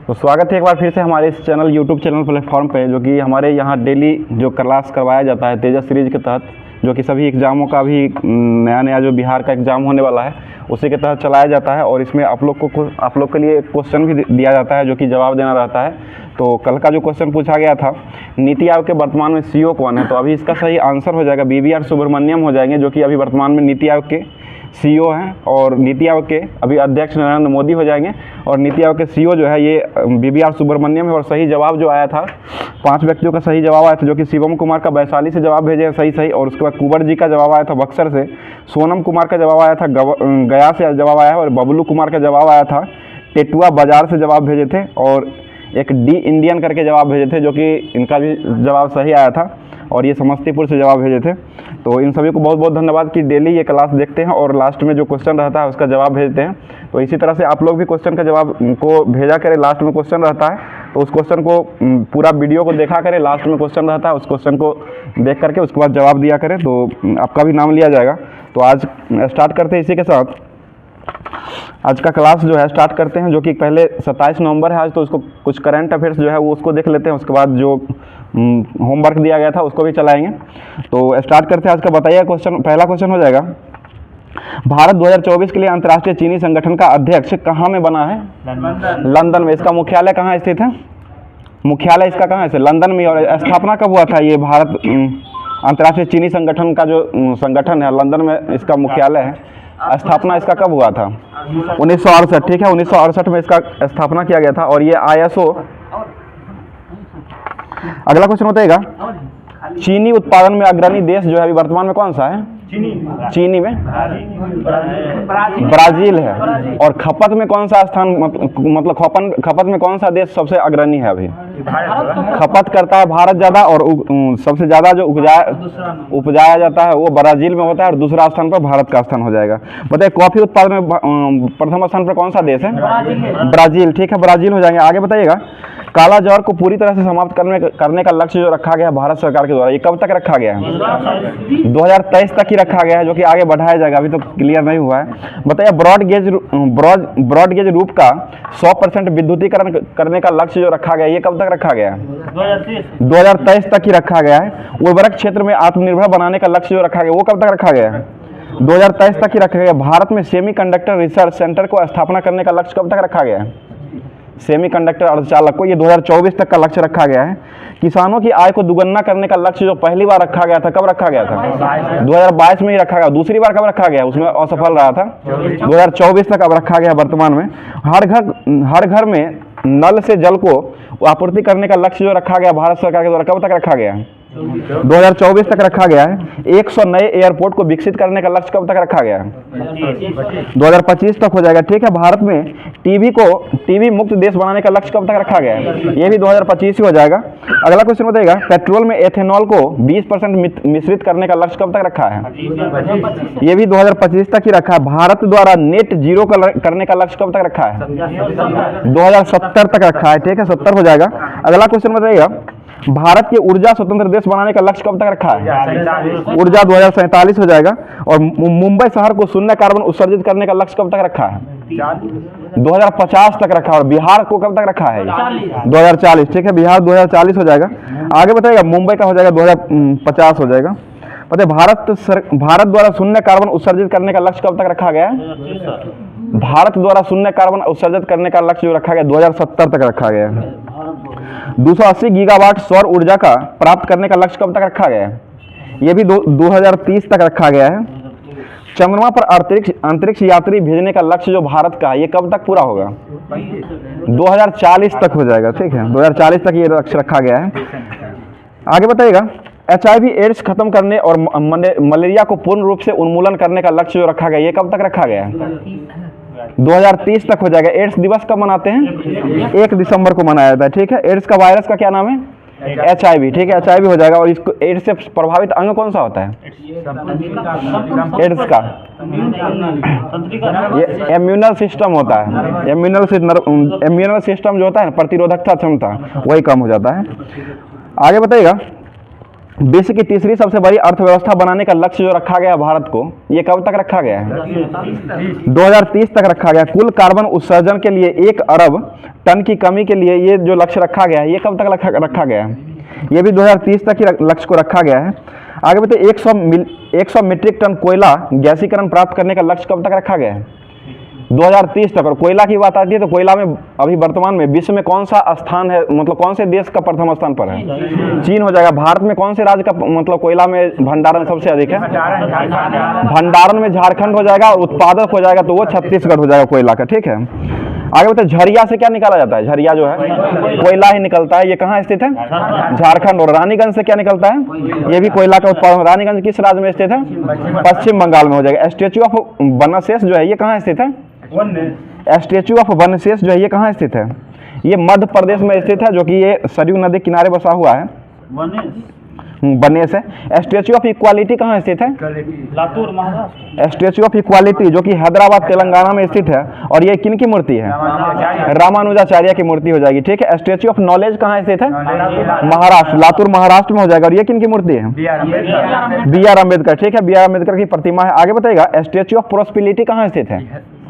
तो स्वागत है एक बार फिर से हमारे इस चैनल यूट्यूब चैनल प्लेटफॉर्म पे, जो कि हमारे यहाँ डेली जो क्लास करवाया जाता है तेजस सीरीज के तहत, जो कि सभी एग्ज़ामों का भी नया जो बिहार का एग्ज़ाम होने वाला है उसी के तहत चलाया जाता है। और इसमें आप लोग के लिए एक क्वेश्चन भी दिया जाता है जो कि जवाब देना रहता है। तो कल का जो क्वेश्चन पूछा गया था, नीति आयोग के वर्तमान में सीईओ कौन है, तो अभी इसका सही आंसर हो जाएगा BVR सुब्रमण्यम हो जाएंगे, जो कि अभी वर्तमान में नीति आयोग के सीईओ हैं। और नीति आयोग के अभी अध्यक्ष नरेंद्र मोदी हो जाएंगे। और नीति आयोग के सीईओ जो है ये BVR सुब्रमण्यम है। और सही जवाब जो आया था, 5 व्यक्तियों का सही जवाब आया था, जो कि शिवम कुमार का वैशाली से जवाब भेजे हैं सही। और उसके बाद कुंवर जी का जवाब आया था बक्सर से, सोनम कुमार का जवाब आया था गया से जवाब आया है, और बबलू कुमार का जवाब आया था टेटुआ बाजार से जवाब भेजे थे। और एक डी इंडियन करके जवाब भेजे थे, जो कि इनका भी जवाब सही आया था। और ये समस्तीपुर से जवाब भेजे थे। तो इन सभी को बहुत बहुत धन्यवाद कि डेली ये क्लास देखते हैं और लास्ट में जो क्वेश्चन रहता है उसका जवाब भेजते हैं। तो इसी तरह से आप लोग भी क्वेश्चन का जवाब को भेजा करें। लास्ट में क्वेश्चन रहता है तो उस क्वेश्चन को पूरा वीडियो को देखा करें। लास्ट में क्वेश्चन रहता है, उस क्वेश्चन को देख करके उसके बाद जवाब दिया करें, तो आपका भी नाम लिया जाएगा। तो आज स्टार्ट करते हैं इसी के साथ। आज का क्लास जो है स्टार्ट करते हैं, जो कि पहले 27 नवंबर है आज, तो उसको कुछ करंट अफेयर्स जो है वो उसको देख लेते हैं। उसके बाद जो होमवर्क दिया गया था उसको भी चलाएंगे। तो स्टार्ट करते हैं आज का। बताइए क्वेश्चन, पहला क्वेश्चन हो जाएगा, भारत 2024 के लिए अंतर्राष्ट्रीय चीनी संगठन का अध्यक्ष कहाँ में बना है? लंदन में। इसका मुख्यालय कहाँ स्थित है? मुख्यालय इसका कहाँ है? लंदन में। और स्थापना कब हुआ था ये भारत अंतर्राष्ट्रीय चीनी संगठन का जो संगठन है, लंदन में इसका मुख्यालय है। स्थापना इसका कब हुआ था? 1968। ठीक है, 1968 में इसका स्थापना किया गया था। और ये ISO। अगला क्वेश्चन बताइएगा, चीनी उत्पादन में अग्रणी देश जो है अभी वर्तमान में कौन सा है? चीनी में ब्राज़ील है। और खपत में कौन सा स्थान, मतलब खपत में कौन सा देश सबसे अग्रणी है अभी? खपत करता है भारत ज़्यादा, और सबसे ज़्यादा जो उपजाया जाता है वो ब्राज़ील में होता है, और दूसरा स्थान पर भारत का स्थान हो जाएगा। बताइए कॉफ़ी उत्पादन में प्रथम स्थान पर कौन सा देश है? ब्राज़ील। ठीक है, ब्राज़ील हो जाएंगे। आगे बताइएगा, काला ज्वार को पूरी तरह से समाप्त करने का लक्ष्य जो रखा गया है भारत सरकार के द्वारा, ये कब तक रखा गया है? 2023 तक ही रखा गया है, जो कि आगे बढ़ाया जाएगा, अभी तो क्लियर नहीं हुआ है। बताइए ब्रॉड गेज रूप का 100% विद्युतीकरण करने का लक्ष्य जो रखा गया है, ये कब तक रखा गया है? 2023 तक ही रखा गया है। उर्वरक क्षेत्र में आत्मनिर्भर बनाने का लक्ष्य जो रखा गया वो कब तक रखा गया है? 2023 तक ही रखा गया। भारत में सेमीकंडक्टर रिसर्च सेंटर को स्थापना करने का लक्ष्य कब तक रखा गया है? सेमीकंडक्टर अर्धचालक को, ये 2024 तक का लक्ष्य रखा गया है। किसानों की आय को दुगना करने का लक्ष्य जो पहली बार रखा गया था, कब रखा गया था? 2022 में ही रखा गया। दूसरी बार कब रखा गया? उसमें असफल रहा था। 2024 तक अब रखा गया वर्तमान में। हर घर में नल से जल को आपूर्ति करने का लक्ष्य जो रखा गया भारत सरकार के द्वारा, कब तक रखा गया है? 2024 तक रखा गया है। 100 नए एयरपोर्ट को विकसित करने का लक्ष्य कब तक रखा गया है? 2025 तक हो जाएगा। ठीक है, भारत में टीबी मुक्त देश बनाने का लक्ष्य कब तक रखा गया है? ये भी 2025 ही हो जाएगा। अगला क्वेश्चन बताइएगा, पेट्रोल में एथेनॉल को 20% मिश्रित करने का लक्ष्य कब तक रखा है? ये भी 2025 तक ही रखा है। भारत द्वारा नेट जीरो करने का लक्ष्य कब तक रखा है? 2070 तक रखा है। ठीक है, 70 हो जाएगा। अगला क्वेश्चन बताइएगा, भारत के ऊर्जा स्वतंत्र देश बनाने का लक्ष्य कब तक रखा है? ऊर्जा 2047 हो जाएगा। और मुंबई शहर को शून्य कार्बन उत्सर्जित करने का लक्ष्य कब तक रखा है? 2050 तक रखा है। और बिहार को कब तक रखा है? 2040। ठीक है, बिहार 2040 हो जाएगा। आगे बताइएगा, मुंबई का हो जाएगा 2050 हो जाएगा। बताइए भारत द्वारा शून्य कार्बन उत्सर्जित करने का लक्ष्य कब तक रखा गया है? भारत द्वारा शून्य कार्बन उत्सर्जित करने का लक्ष्य जो रखा गया 2070 तक रखा गया है। 280 गीगावाट सौर ऊर्जा का प्राप्त करने का लक्ष्य कब तक रखा गया है? ये भी 2030 तक रखा गया है। चंद्रमा पर अंतरिक्ष यात्री भेजने का लक्ष्य जो भारत का है ये कब तक पूरा होगा? 2040 तक हो जाएगा। ठीक है, 2040 तक ये लक्ष्य रखा गया है। आगे बताइएगा, HIV एड्स खत्म करने और मलेरिया को पूर्ण रूप से उन्मूलन करने का लक्ष्य जो रखा गया ये कब तक रखा गया है? 2030 तक हो जाएगा। एड्स दिवस कब मनाते हैं? 1 दिसंबर को मनाया जाता है। ठीक है, एड्स का वायरस का क्या नाम है? HIV। ठीक है, HIV हो जाएगा। और इसको एड्स से प्रभावित अंग कौन सा होता है? एड्स का ये इम्यूनल सिस्टम होता है। इम्यूनल सिस्टम जो होता है ना, प्रतिरोधकता क्षमता, वही कम हो जाता है। आगे बताइएगा, विश्व की तीसरी सबसे बड़ी अर्थव्यवस्था बनाने का लक्ष्य जो रखा गया भारत को, ये कब तक रखा गया है? 2030 तक रखा गया। कुल कार्बन उत्सर्जन के लिए 1 अरब टन की कमी के लिए ये जो लक्ष्य रखा गया है, ये कब तक रखा गया है? ये भी 2030 तक ही लक्ष्य को रखा गया है। आगे बताइए, 100 मीट्रिक टन कोयला गैसीकरण प्राप्त करने का लक्ष्य कब तक रखा गया है? 2030 तक। और कोयला की बात आती है तो कोयला में अभी वर्तमान में विश्व में कौन सा स्थान है, मतलब कौन से देश का प्रथम स्थान पर है? चीन हो जाएगा। भारत में कौन से राज्य का मतलब कोयला में भंडारण सबसे अधिक है? भंडारण में झारखंड हो जाएगा, और उत्पादक हो जाएगा तो वो छत्तीसगढ़ हो जाएगा कोयला का। ठीक है, आगे बताइए, झरिया से क्या निकाला जाता है? झरिया जो है कोयला ही निकलता है। ये कहाँ स्थित है? झारखंड। और रानीगंज से क्या निकलता है? ये भी कोयला का उत्पादन। रानीगंज किस राज्य में स्थित है? पश्चिम बंगाल में हो जाएगा। स्टैच्यू ऑफ बनशेष जो है ये कहाँ स्थित है? स्टैच्यू ऑफ बनशेष जो है ये कहाँ स्थित है? ये मध्य प्रदेश में स्थित है, जो कि ये सरयू नदी किनारे बसा हुआ है, बनेस है। स्टैच्यू ऑफ इक्वालिटी कहाँ स्थित है? Latur Maharashtra. Statue of equality जो कि हैदराबाद तेलंगाना में स्थित है, और ये किन की मूर्ति है? रामानुजाचार्य की मूर्ति हो जाएगी। ठीक है, स्टैच्यू ऑफ नॉलेज कहाँ स्थित है? महाराष्ट्र, लातूर महाराष्ट्र में हो जाएगा। और ये किन की मूर्ति है? BR अम्बेडकर। ठीक है, BR अम्बेडकर की प्रतिमा है। आगे बताइएगा, स्टैच्यू ऑफ प्रोस्पेरिटी कहाँ स्थित है?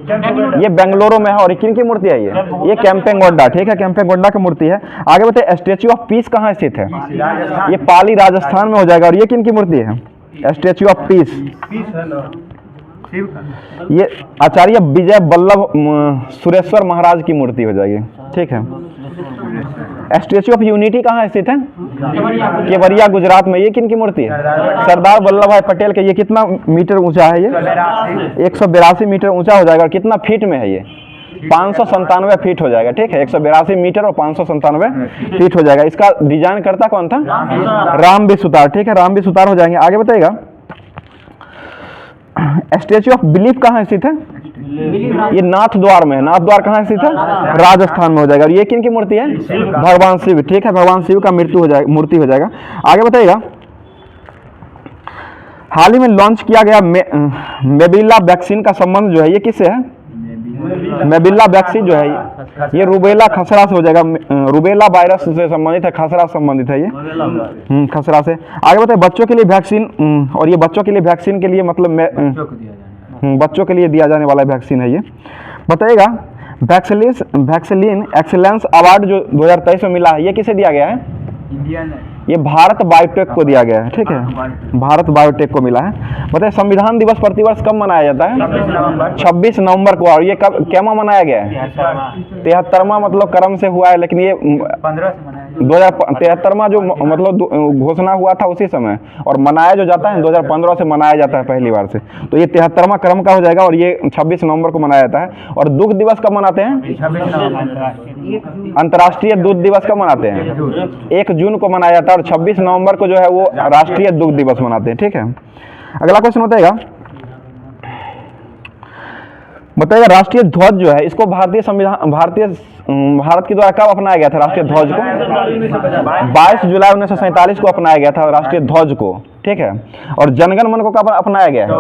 ये बेंगलुरु में है। और किन की मूर्ति है? ये केम्पेगौड़ा। ठीक है, केम्पेगौड़ा की मूर्ति है। आगे बताइए, स्टैच्यू ऑफ पीस कहाँ स्थित है? ये पाली राजस्थान में हो जाएगा। और ये किन की मूर्ति है? स्टैच्यू ऑफ पीस, ये आचार्य विजय वल्लभ सुरेश्वर महाराज की मूर्ति हो जाएगी। ठीक है, स्टैच्यू ऑफ यूनिटी कहाँ स्थित है? केवड़िया गुजरात में। ये किन की मूर्ति है? सरदार वल्लभ भाई पटेल के। ये कितना मीटर ऊंचा है? ये 182 मीटर ऊंचा हो जाएगा। और कितना फीट में है? ये 597 फीट हो जाएगा। ठीक है, 182 मीटर और 597 फीट हो जाएगा। इसका डिजाइन करता कौन था? रामबी सुतार। ठीक है, रामबी सुतार हो जाएंगे। आगे बताइएगा, स्टैच्यू ऑफ बिलीफ कहाँ स्थित है? ये नाथ द्वार में है। नाथ द्वार कहाँ स्थित है? राजस्थान में हो जाएगा। और ये किन की मूर्ति है? भगवान शिव। ठीक है, भगवान शिव का मूर्ति हो जाएगा। आगे बताइएगा, हाल ही में लॉन्च किया गया मेबिला वैक्सीन का संबंध जो है ये किससे है? मेबिला वैक्सीन जो है ये रूबेला खसरा से हो जाएगा। रूबेला वायरस से संबंधित है, खसरा संबंधित है ये, खसरा से। आगे बताइए, बच्चों के लिए वैक्सीन, और ये बच्चों के लिए वैक्सीन के लिए मतलब बच्चों के लिए दिया जाने वाला वैक्सीन है ये। बताइएगा, वैक्सीन एक्सीलेंस अवार्ड जो 2023 में मिला है ये किसे दिया गया है? ये भारत बायोटेक को दिया गया है। ठीक है, भारत बायोटेक को मिला है। बताइए, संविधान दिवस प्रतिवर्ष कब मनाया जाता है? 26 नवंबर को। और ये कब क्या मनाया गया है? 73वां मतलब क्रम से हुआ है, लेकिन ये 2073वां जो मतलब घोषणा हुआ था उसी समय, और मनाया जो जाता है 2015 से मनाया जाता है पहली बार से। तो ये 73वां क्रम का हो जाएगा। और ये 26 नवंबर को मनाया जाता है। और दुग्ध दिवस कब मनाते हैं? अंतर्राष्ट्रीय दूध दिवस कब मनाते हैं? 1 जून को मनाया जाता है। और 26 नवंबर को जो है वो राष्ट्रीय दुग्ध दिवस मनाते हैं। ठीक है, अगला क्वेश्चन बताइएगा, राष्ट्रीय ध्वज जो है इसको भारत के द्वारा कब अपनाया गया था? राष्ट्रीय ध्वज को 22 जुलाई 1947 को अपनाया गया था राष्ट्रीय ध्वज को। ठीक है, और जनगण मन को कब अपनाया गया है?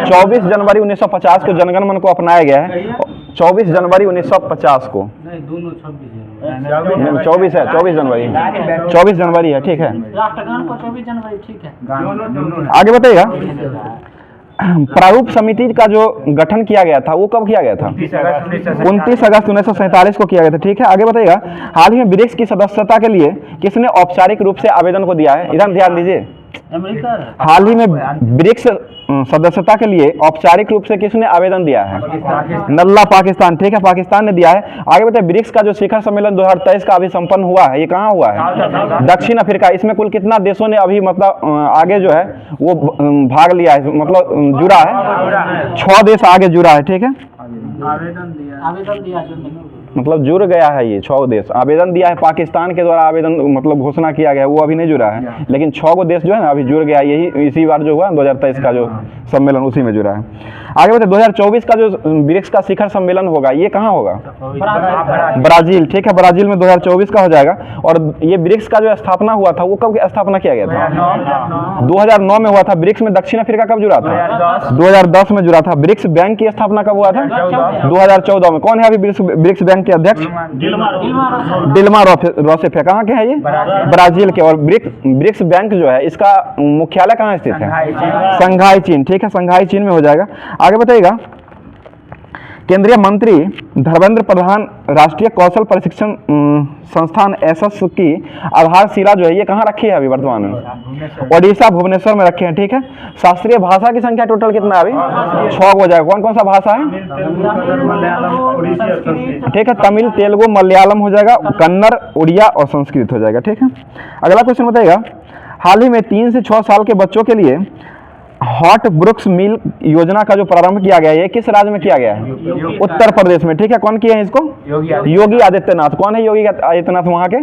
24 जनवरी 1950 को जनगण मन को अपनाया गया है। 24 जनवरी 1950 को, 24 है, 24 जनवरी है। ठीक है, राष्ट्रगान को 24 जनवरी। ठीक है, आगे बताइएगा, प्रारूप समिति का जो गठन किया गया था वो कब किया गया था? 29 अगस्त 1947 को किया गया था। ठीक है, आगे बताइएगा, हाल ही में ब्रिक्स की सदस्यता के लिए किसने औपचारिक रूप से आवेदन को दिया है? इधर ध्यान दीजिए, हाल ही में ब्रिक्स सदस्यता के लिए औपचारिक रूप से किसने आवेदन दिया है? नल्ला पाकिस्तान। ठीक है, पाकिस्तान ने दिया है। आगे बताइए, ब्रिक्स का जो शिखर सम्मेलन 2023 का अभी संपन्न हुआ है ये कहाँ हुआ है? दक्षिण अफ्रीका। इसमें कुल कितना देशों ने अभी मतलब आगे जो है वो भाग लिया है, मतलब जुड़ा है? 6 देश आगे जुड़ा है। ठीक है, आवेदन दिया मतलब जुड़ गया है ये 6 देश। आवेदन दिया है पाकिस्तान के द्वारा, आवेदन मतलब घोषणा किया गया, वो अभी नहीं जुड़ा है, लेकिन 6 गो देश जो है ना अभी जुड़ गया। यही इसी बार जो हुआ 2023 का जो सम्मेलन उसी में जुड़ा है। आगे बताइए, 2024 का जो ब्रिक्स का शिखर सम्मेलन होगा ये कहाँ होगा? ब्राजील। ठीक है, ब्राजील में 2024 का हो जाएगा। और ये ब्रिक्स का जो स्थापना हुआ था वो कब स्थापना किया गया था? 2009 में हुआ था। ब्रिक्स में दक्षिण अफ्रीका कब जुड़ा था? 2010 में जुड़ा था। ब्रिक्स बैंक की स्थापना कब हुआ था? 2014 में। कौन है अभी ब्रिक्स बैंक के अध्यक्ष डिल्मा रोसेफ है। कहाँ के हैं ये? ब्राजील के। और ब्रिक्स बैंक जो है इसका मुख्यालय कहाँ स्थित है? संघाई चीन। ठीक है, संघाई चीन में हो जाएगा। आगे बताइएगा, केंद्रीय मंत्री धर्मेंद्र प्रधान राष्ट्रीय कौशल प्रशिक्षण संस्थान एसएस की आधारशिला जो है ये कहाँ रखी है अभी वर्तमान में? ओडिशा भुवनेश्वर में रखे हैं। ठीक है, शास्त्रीय भाषा की संख्या टोटल कितना है अभी? 6 हो जाएगा। कौन कौन सा भाषा है? ठीक है, तमिल, तेलुगु, मलयालम हो जाएगा, कन्नड़, उड़िया और संस्कृत हो जाएगा। ठीक है, अगला क्वेश्चन बताइएगा, हाल ही में 3 से 6 साल के बच्चों के लिए हॉट ब्रुक्स मिल योजना का जो प्रारंभ किया गया है ये किस राज्य में किया गया है? उत्तर प्रदेश में। ठीक है, कौन किए हैं इसको? योगी आदित्यनाथ। कौन है योगी आदित्यनाथ? वहाँ के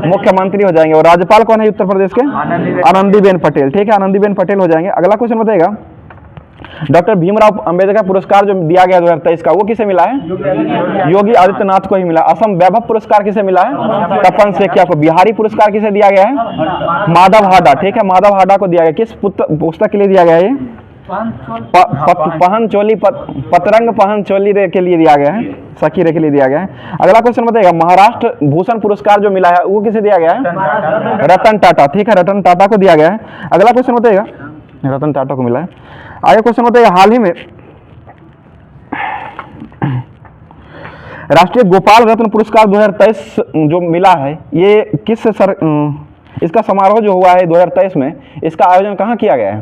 मुख्यमंत्री हो जाएंगे। और राज्यपाल कौन है उत्तर प्रदेश के? आनंदीबेन पटेल। ठीक है, आनंदीबेन पटेल हो जाएंगे। अगला क्वेश्चन बताइएगा, डॉक्टर भीमराव अंबेडकर पुरस्कार जो दिया गया 2023 का वो किसे मिला है? योगी आदित्यनाथ को ही मिला। असम वैभव पुरस्कार किसे मिला है? तपन सेकिया को। बिहारी पुरस्कार किसे दिया गया है? माधव हाडा। ठीक है, माधव हाडा को दिया गया। किस पुस्तक के लिए दिया गया है? पहन चोली पतरंग पहन चोली रे के लिए दिया गया है, सखी रे के लिए दिया गया है। अगला क्वेश्चन बताइएगा, महाराष्ट्र भूषण पुरस्कार जो मिला है वो किसे दिया गया है? रतन टाटा। ठीक है, रतन टाटा को दिया गया है। अगला क्वेश्चन बताइएगा, रतन टाटा को मिला है। आगे क्वेश्चन बताइए, हाल ही में राष्ट्रीय गोपाल रत्न पुरस्कार 2023 जो मिला है ये किस इसका समारोह जो हुआ है 2023 में, इसका आयोजन कहाँ किया गया है?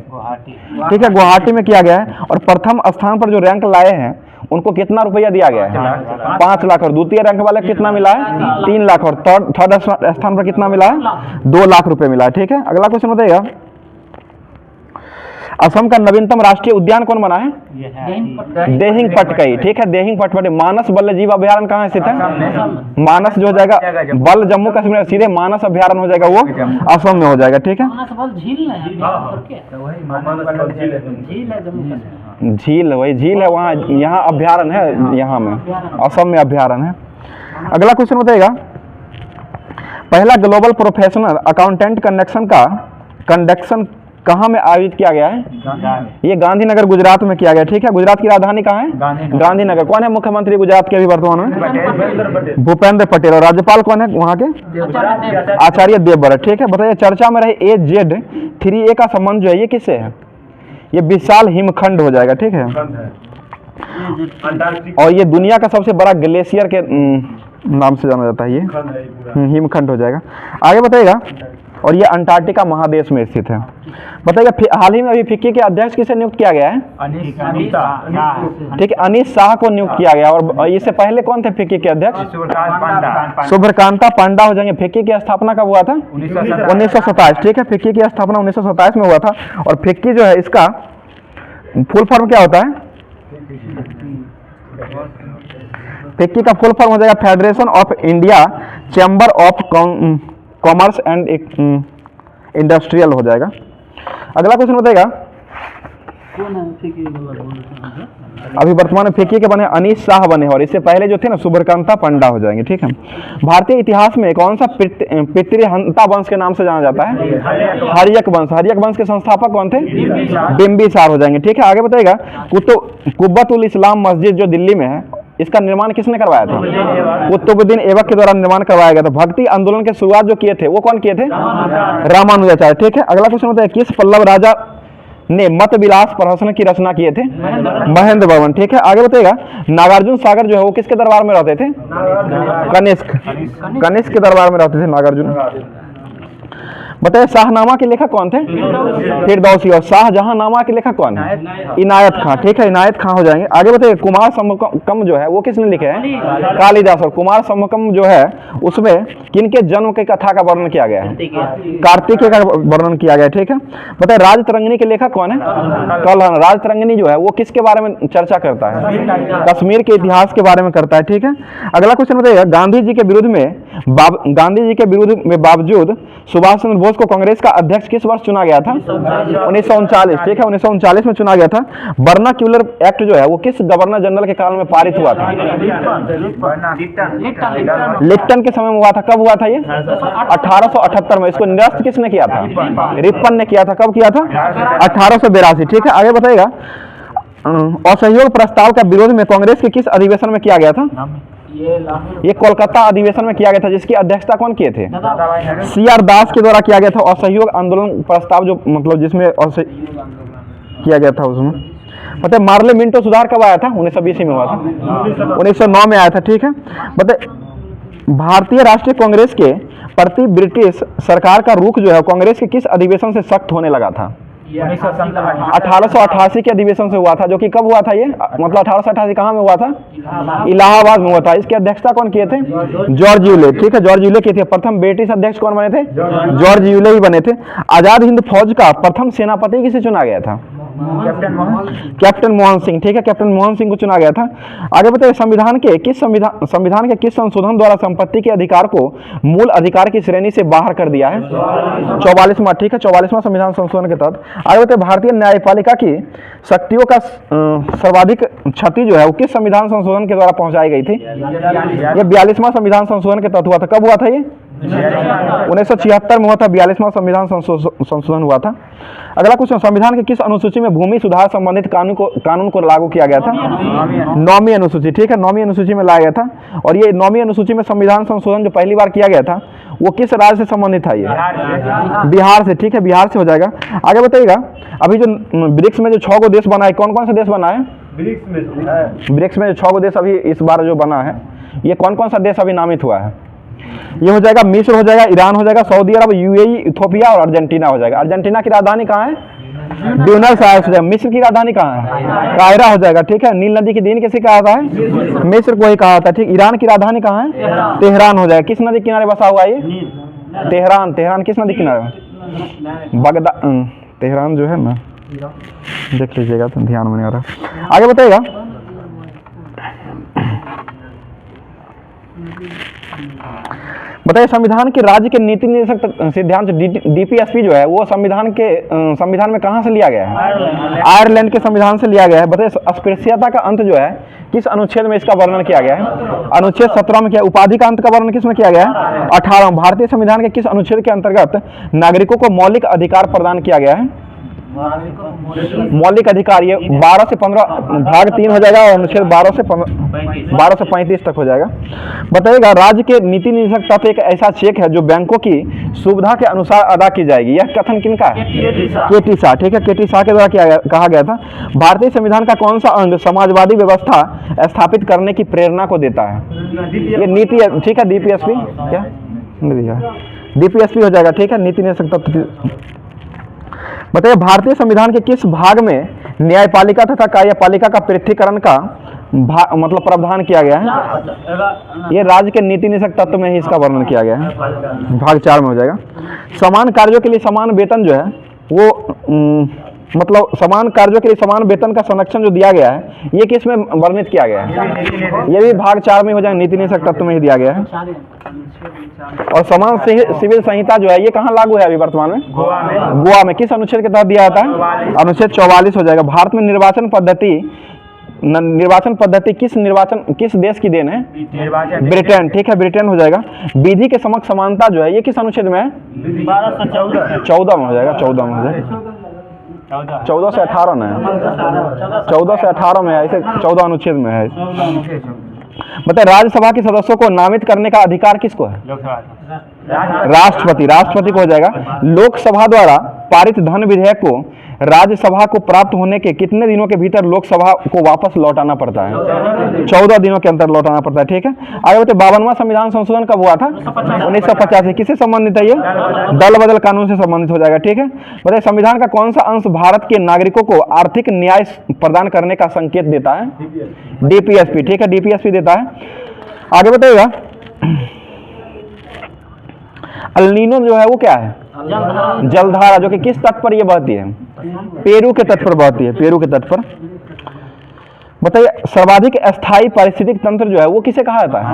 ठीक है, गुवाहाटी में किया गया है। और प्रथम स्थान पर जो रैंक लाए हैं उनको कितना रुपया दिया गया है? 5 लाख। और द्वितीय रैंक वाले कितना मिला है? 3 लाख। और थर्ड स्थान पर कितना मिला है? 2 लाख रुपए मिला है। ठीक है, अगला क्वेश्चन बताइएगा, असम का नवीनतम राष्ट्रीय उद्यान कौन बना है? देहिंग पटकई। ठीक है, देहिंग पटकई। मानस वन्यजीव अभ्यारण्य कहाँ स्थित है? मानस जो हो जाएगा बल जम्मू कश्मीर, सीधे मानस अभ्यारण्य हो जाएगा वो असम में हो जाएगा। ठीक है, झील वही झील है वहाँ, यहाँ अभ्यारण्य है, यहाँ में असम में अभ्यारण्य है। अगला क्वेश्चन बताइएगा, पहला ग्लोबल प्रोफेशनल अकाउंटेंट कंडक्शन कहाँ में आयोजित किया गया है? ये गांधीनगर गुजरात में किया गया। ठीक है, गुजरात की राजधानी कहाँ है? गांधीनगर। कौन है मुख्यमंत्री गुजरात के अभी वर्तमान में? भूपेंद्र पटेल। और राज्यपाल कौन है वहाँ के? आचार्य देवव्रत। ठीक है, बताइए, चर्चा में रहे AZ3A का संबंध जो है ये किससे है? ये विशाल हिमखंड हो जाएगा। ठीक है, और ये दुनिया का सबसे बड़ा ग्लेशियर के नाम से जाना जाता है, ये हिमखंड हो जाएगा। आगे बताइएगा, और ये अंटार्कटिका महादेश में स्थित है। बताइएगा, हाल ही में अभी फिक्की के अध्यक्ष किसे नियुक्त किया गया है? ठीक है, अनीश शाह को नियुक्त किया गया। और इससे पहले कौन थे फिक्की के अध्यक्ष? सुभ्रकांता पांडा हो जाएंगे। फिक्की की स्थापना कब हुआ था? 1927। ठीक है, फिक्की की स्थापना 1927 में हुआ था। और फिक्की जो है इसका फुल फॉर्म क्या होता है? फिक्की का फुल फॉर्म हो जाएगा federation of India chamber of commerce and industrial हो जाएगा। अगला क्वेश्चन बताइएगा, अभी वर्तमान में फिक्की के बने अनीश शाह बने और इससे पहले जो थे ना सुभ्रकांता पांडा हो जाएंगे। ठीक है, भारतीय इतिहास में कौन सा पितृहंता वंश के नाम से जाना जाता है? हर्यक वंश। हर्यक वंश के संस्थापक कौन थे? बिंबिसार हो जाएंगे। ठीक है, आगे बताइएगा, कुतुबुल इस्लाम मस्जिद जो दिल्ली में है इसका निर्माण किसने करवाया था? कुतुबुद्दीन ऐबक के द्वारा निर्माण करवाया गया था। भक्ति आंदोलन के शुरुआत जो किए थे वो कौन किए थे? रामानुजाचार्य। ठीक है, अगला क्वेश्चन होता है, किस पल्लव राजा ने मत विलास प्रहसन की रचना किए थे? महेंद्र वर्मन। ठीक है, आगे बताइएगा, नागार्जुन सागर जो है वो किसके दरबार में रहते थे? कनिष्क के दरबार में रहते थे नागार्जुन। बताइए, शाहनामा के लेखक कौन थे? फिरदौसी। और शाहजहांनामा के लेखक कौन है? इनायत खां। ठीक है, इनायत खां हो जाएंगे। आगे बताइए, कुमार संभवम जो है वो किसने लिखे हैं? कालिदास। और कुमार संभवम जो है उसमें किनके जन्म की कथा का वर्णन किया गया है? कार्तिकेय का वर्णन किया गया। ठीक है, बताइए, राजतरंगिणी के लेखक कौन है? कल्हण। राजतरंगिणी जो है वो किसके बारे में चर्चा करता है? कश्मीर के इतिहास के बारे में करता है। ठीक है, अगला क्वेश्चन बताइएगा, गांधी जी के विरुद्ध में बावजूद सुभाष चंद्र बोस को कांग्रेस का अध्यक्ष किस वर्ष चुना गया था? 1939। ठीक है, 1939 में चुना गया था। वर्नाक्यूलर एक्ट जो है वो किस गवर्नर जनरल के काल में पारित हुआ था? लिप्टन के समय में हुआ था। कब हुआ था ये? 1878 में। इसको निरस्त किसने किया था? रिपन ने किया था। कब किया था? 1882। ठीक है, आगे बताइएगा, असहयोग प्रस्ताव का विरोध में कांग्रेस के किस अधिवेशन में किया गया था? ये कोलकाता अधिवेशन में किया गया था, जिसकी अध्यक्षता कौन किए थे? CR दास के द्वारा किया गया था। असहयोग आंदोलन प्रस्ताव जो मतलब जिसमें किया गया था, उसमें मतलब मार्ले मिंटो सुधार कब आया था? 1920 में हुआ था, 1909 में आया था। ठीक है, मतलब भारतीय राष्ट्रीय कांग्रेस के प्रति ब्रिटिश सरकार का रुख जो है कांग्रेस के किस अधिवेशन से सख्त होने लगा था? 1888 के अधिवेशन से हुआ था, जो कि कब हुआ था ये? मतलब 1888 कहाँ में हुआ था? इलाहाबाद में हुआ था। इसकी अध्यक्षता कौन किए थे? George Yule. ठीक है, जॉर्ज यूले किए थे। प्रथम ब्रिटिश अध्यक्ष कौन बने थे? जॉर्ज यूले ही बने थे। आजाद हिंद फौज का प्रथम सेनापति किसे चुना गया था? कैप्टन मोहन सिंह। ठीक है, कैप्टन मोहन सिंह को चुना गया था। आगे बताइए, संविधान के किस संशोधन द्वारा संपत्ति के अधिकार को मूल अधिकार की श्रेणी से बाहर कर दिया है? 44वां। ठीक है, 44वां संविधान संशोधन के तहत। आगे बताइए, भारतीय न्यायपालिका की शक्तियों का सर्वाधिक क्षति जो है वो किस संविधान संशोधन के द्वारा पहुंचाई गई थी? ये 42वां संविधान संशोधन के तहत हुआ था। कब हुआ था ये? 1976 में हुआ था। 42वां संविधान संशोधन हुआ था। अगला क्वेश्चन, संविधान के किस अनुसूची में भूमि सुधार संबंधित कानून को लागू किया गया था? 9वीं अनुसूची। ठीक है, 9वीं अनुसूची में लाया गया था। और ये 9वीं अनुसूची में संविधान संशोधन जो पहली बार किया गया था वो किस राज्य से संबंधित था? ये बिहार से। ठीक है, बिहार से हो जाएगा। आगे बताइएगा, अभी जो ब्रिक्स में जो 6 गो देश बना है, कौन कौन सा देश बना है? ब्रिक्स में जो 6 गो देश अभी इस बार जो बना है, ये कौन कौन सा देश अभी नामित हुआ है? ये हो जाएगा मिस्र हो जाएगा, ईरान हो जाएगा, सऊदी अरब, UAE, इथोपिया और अर्जेंटीना हो जाएगा। अर्जेंटीना की राजधानी कहाँ है? ब्यूनस आयर्स हो जाएगा। मिस्र की राजधानी कहाँ है? कायरा हो जाएगा। ठीक है, नील नदी की दीन किसे कहा जाता है? मिस्र को ही कहा जाता है। ठीक, ईरान की राजधानी कहाँ है? तेहरान हो जाएगा। किस नदी किनारे बसा हुआ है ये? तेहरान। तेहरान किस नदी किनारे? बगदाद। तेहरान जो है ना, देख लीजिएगा तो ध्यान में नहीं आ रहा। आगे बताइएगा, बताइए संविधान के राज्य के नीति निर्देशक सिद्धांत DPSP जो है वो संविधान में कहाँ से लिया गया है? आयरलैंड के संविधान से लिया गया है। बताइए अस्पृश्यता का अंत जो है किस अनुच्छेद में इसका वर्णन किया गया है? अनुच्छेद 17 में किया। उपाधि का अंत का वर्णन किस में किया गया है? 18। भारतीय संविधान के किस अनुच्छेद के अंतर्गत नागरिकों को मौलिक अधिकार प्रदान किया गया है? मौलिक अधिकार। ये 12 से 15 भाग 3 हो जाएगा और अनुच्छेद 12 से 35 तक हो जाएगा। बताइएगा, राज्य के नीति निर्देशक तत्व एक ऐसा चेक है जो बैंकों की सुविधा के अनुसार अदा की जाएगी। यह कथन किनका है? KT शाह। ठीक है, KT शाह के द्वारा कहा गया था। भारतीय संविधान का कौन सा अंग समाजवादी व्यवस्था स्थापित करने की प्रेरणा को देता है? ये नीति। ठीक है, DPSP। क्या DPSP हो जाएगा। ठीक है, नीति निर्देशक तत्व। बताइए, भारतीय संविधान के किस भाग में न्यायपालिका तथा कार्यपालिका का पृथक्करण का मतलब प्रावधान किया गया है? ये राज्य के नीति निर्देशक तत्व में ही इसका वर्णन किया गया है। भाग 4 में हो जाएगा। समान कार्यों के लिए समान वेतन जो है वो मतलब समान कार्यों के लिए समान वेतन का संरक्षण जो दिया गया है ये किस में वर्णित किया गया है? ये भी भाग 4 में हो जाएगा, नीति निर्देशक तत्व में ही दिया गया है। और समान सिविल संहिता जो है ये कहाँ लागू है अभी वर्तमान में? गोवा में। किस अनुच्छेद के तहत दिया जाता है? अनुच्छेद 44 हो जाएगा। भारत में निर्वाचन पद्धति किस देश की देन है? ब्रिटेन। ठीक है, ब्रिटेन हो जाएगा। विधि के समक्ष समानता जो है ये किस अनुच्छेद में है? 14 में हो जाएगा। 14 में हो जाएगा। 14 से 18 में है। 14 से 18 में है, इसे 14 अनुच्छेद में है। बताइए, राज्यसभा के सदस्यों को नामित करने का अधिकार किसको है? राष्ट्रपति को हो जाएगा। लोकसभा द्वारा पारित धन विधेयक को राज्यसभा को प्राप्त होने के कितने दिनों के भीतर लोकसभा को वापस लौटाना पड़ता है? 14 दिनों के अंदर लौटाना पड़ता है। ठीक है, आगे बताइए, 52वां संविधान संशोधन कब हुआ था? 1985। किससे संबंधित है ये? दल बदल कानून से संबंधित हो जाएगा। ठीक है, बताइए, संविधान का कौन सा अंश भारत के नागरिकों को आर्थिक न्याय प्रदान करने का संकेत देता है? DPSP। ठीक है, DPSP देता है। आगे बताइएगा, एल नीनो जो है वो क्या है? जलधारा, जो कि किस तट पर ये बहती है? पेरू के तट पर बहती है। पेरू के तट पर। बताइए, सर्वाधिक अस्थायी पारिस्थितिक तंत्र जो है वो किसे कहा जाता है?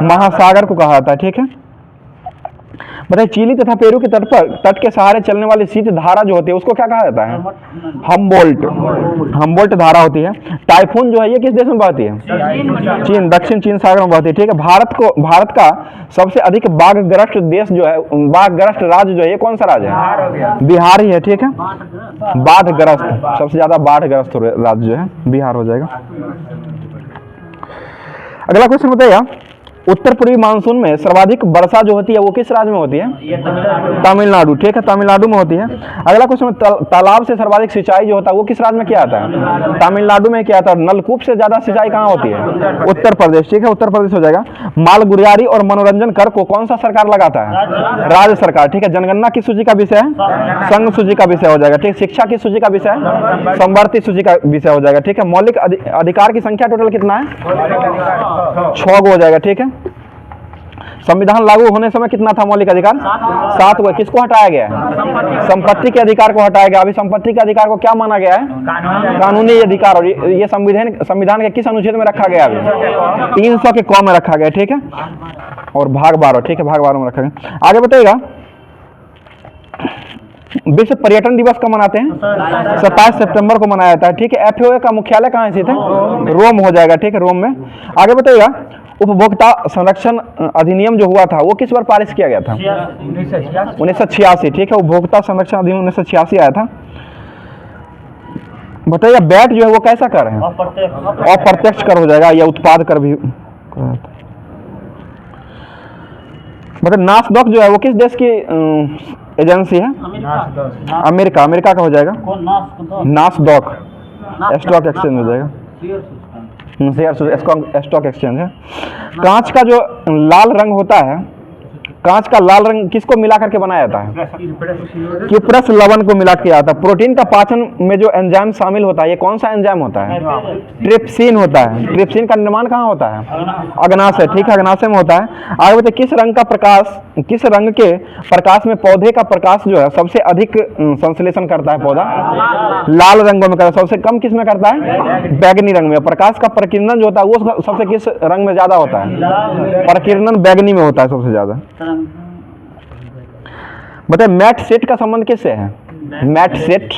महासागर को कहा जाता है। ठीक है, बताइए, चिली तथा पेरू के तट के सहारे चलने वाली शीत धारा जो होती है उसको क्या कहा जाता है? हम्बोल्ट धारा होती है। टाइफून जो है ये किस देश में बहती है? चीन, दक्षिण चीन सागर में बहती है। ठीक है, भारत का सबसे अधिक बाढ़ग्रस्त देश जो है, बाढ़ग्रस्त राज्य जो है ये कौन सा राज्य है? बिहार ही है। ठीक है, बाढ़ग्रस्त, सबसे ज्यादा बाढ़ग्रस्त राज्य जो है बिहार हो जाएगा। अगला क्वेश्चन बताइएगा, उत्तर पूर्वी मानसून में सर्वाधिक वर्षा जो होती है वो किस राज्य में होती है? तमिलनाडु। ठीक है, तमिलनाडु में होती है। अगला क्वेश्चन, तालाब से सर्वाधिक सिंचाई जो होता है वो किस राज्य में किया जाता है? तमिलनाडु में किया जाता है। नलकूप से ज्यादा सिंचाई कहाँ होती है? उत्तर प्रदेश। ठीक है, उत्तर प्रदेश हो जाएगा। माल गुरियारी और मनोरंजन कर को कौन सा सरकार लगाता है? राज्य सरकार। ठीक है, जनगणना किस सूची का विषय है? संघ सूची का विषय हो जाएगा। ठीक, शिक्षा किस सूची का विषय है? समवर्ती सूची का विषय हो जाएगा। ठीक है, मौलिक अधिकार की संख्या टोटल कितना है? 6 गो हो जाएगा। ठीक है, संविधान लागू होने समय कितना था मौलिक अधिकार? 7 गो। किसको हटाया गया है? संपत्ति के अधिकार को हटाया गया। अभी संपत्ति के अधिकार को क्या माना गया है? कानूनी अधिकार। और ये संविधान के किस अनुच्छेद में रखा गया? अभी 300 के क में रखा गया। ठीक है, और भाग 12। ठीक है, भाग 12 में रखा गया। आगे बताइएगा, विश्व पर्यटन दिवस कब मनाते हैं? 27 सितंबर को मनाया जाता है। ठीक है, FAO का मुख्यालय कहाँ स्थित है? रोम हो जाएगा। ठीक है, रोम में। आगे बताइएगा, उपभोक्ता संरक्षण अधिनियम जो हुआ था वो किस बार पारित किया गया था? 1986। ठीक है, उपभोक्ता संरक्षण अधिनियम 1986 आया था। बताइए, वैट जो है वो कैसा कर है? अप्रत्यक्ष कर हो जाएगा, या उत्पाद कर भी। मतलब नासडॉक जो है वो किस देश की एजेंसी है? अमेरिका। अमेरिका का हो जाएगा नासडॉक। स्टॉक एक्सचेंज हो जाएगा, स्टॉक एक्सचेंज है। कांच का जो लाल रंग होता है, कांच का लाल रंग किसको मिला करके बनाया जाता है? क्यूप्रस लवण को मिला के आता है। प्रोटीन का पाचन में जो एंजाइम शामिल होता है ये कौन सा एंजाइम होता है? ट्रिप्सिन होता है। ट्रिप्सिन का निर्माण कहाँ होता है? अग्नाशय। ठीक है, अग्नाशय में होता है। आगे बताइए, किस रंग के प्रकाश में पौधे का प्रकाश जो है सबसे अधिक संश्लेषण करता है पौधा? लाल रंगों में करता है। सबसे कम किस में करता है? बैगनी रंग में। प्रकाश का प्रकीर्णन जो होता है वो सबसे किस रंग में ज्यादा होता है? प्रकीर्णन बैगनी में होता है सबसे ज्यादा। बताइए, मैट सेट का संबंध किससे है? मैट सेट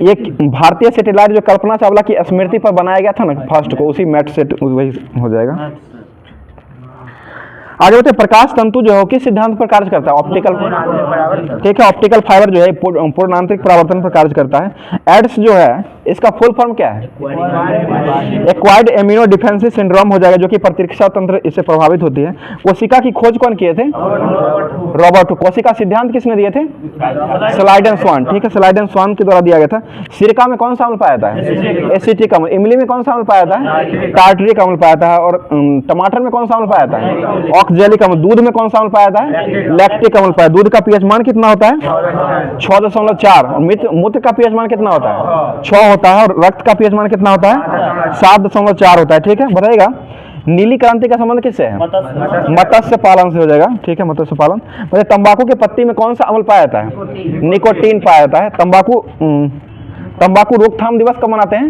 ये भारतीय सैटेलाइट जो कल्पना चावला की स्मृति पर बनाया गया था ना फर्स्ट को, उसी मैट सेट वही हो जाएगा। आगे बताइए, प्रकाश तंतु जो है किस सिद्धांत पर कार्य करता है? ऑप्टिकल। ठीक है, ऑप्टिकल फाइबर जो है पूर्णांतरिक परावर्तन पर कार्य करता है। एड्स जो है इसका फुल फॉर्म क्या है? एक्वायर्ड इम्यूनो डिफेंसिव सिंड्रोम हो जाएगा, जो कि प्रतिरक्षा तंत्र इससे प्रभावित होती है। कोशिका की खोज कौन किए थे? रॉबर्ट। कोशिका सिद्धांत किसने दिए थे? स्लाइडन स्वान। ठीक है, स्लाइडन स्वान के द्वारा दिया गया था। सिरका में कौन सा अम्ल पाया जाता है? एसिटिक अम्ल। इमली में कौन सा अम्ल पाया जाता है? टार्टरिक अम्ल पाया जाता है। और टमाटर में कौन सा अम्ल पाया जाता है? ऑक्जेलिक अम्ल। दूध में कौन सा अम्ल पाया जाता है? लैक्टिक अम्ल पाया। दूध का पीएच मान कितना होता है? 6.4। मूत्र का पीएच मान कितना होता है? 6 होता है। और रक्त का पीएच मान कितना होता है? 7.4 होता है। ठीक है, बताइएगा, नीली क्रांति का संबंध किससे है? मत्स्य पालन से हो जाएगा। ठीक है, मत्स्य पालन। मतलब तंबाकू के पत्ती में कौन सा अम्ल पाया जाता है? निकोटीन पाया जाता है। तंबाकू रोकथाम दिवस कब मनाते हैं?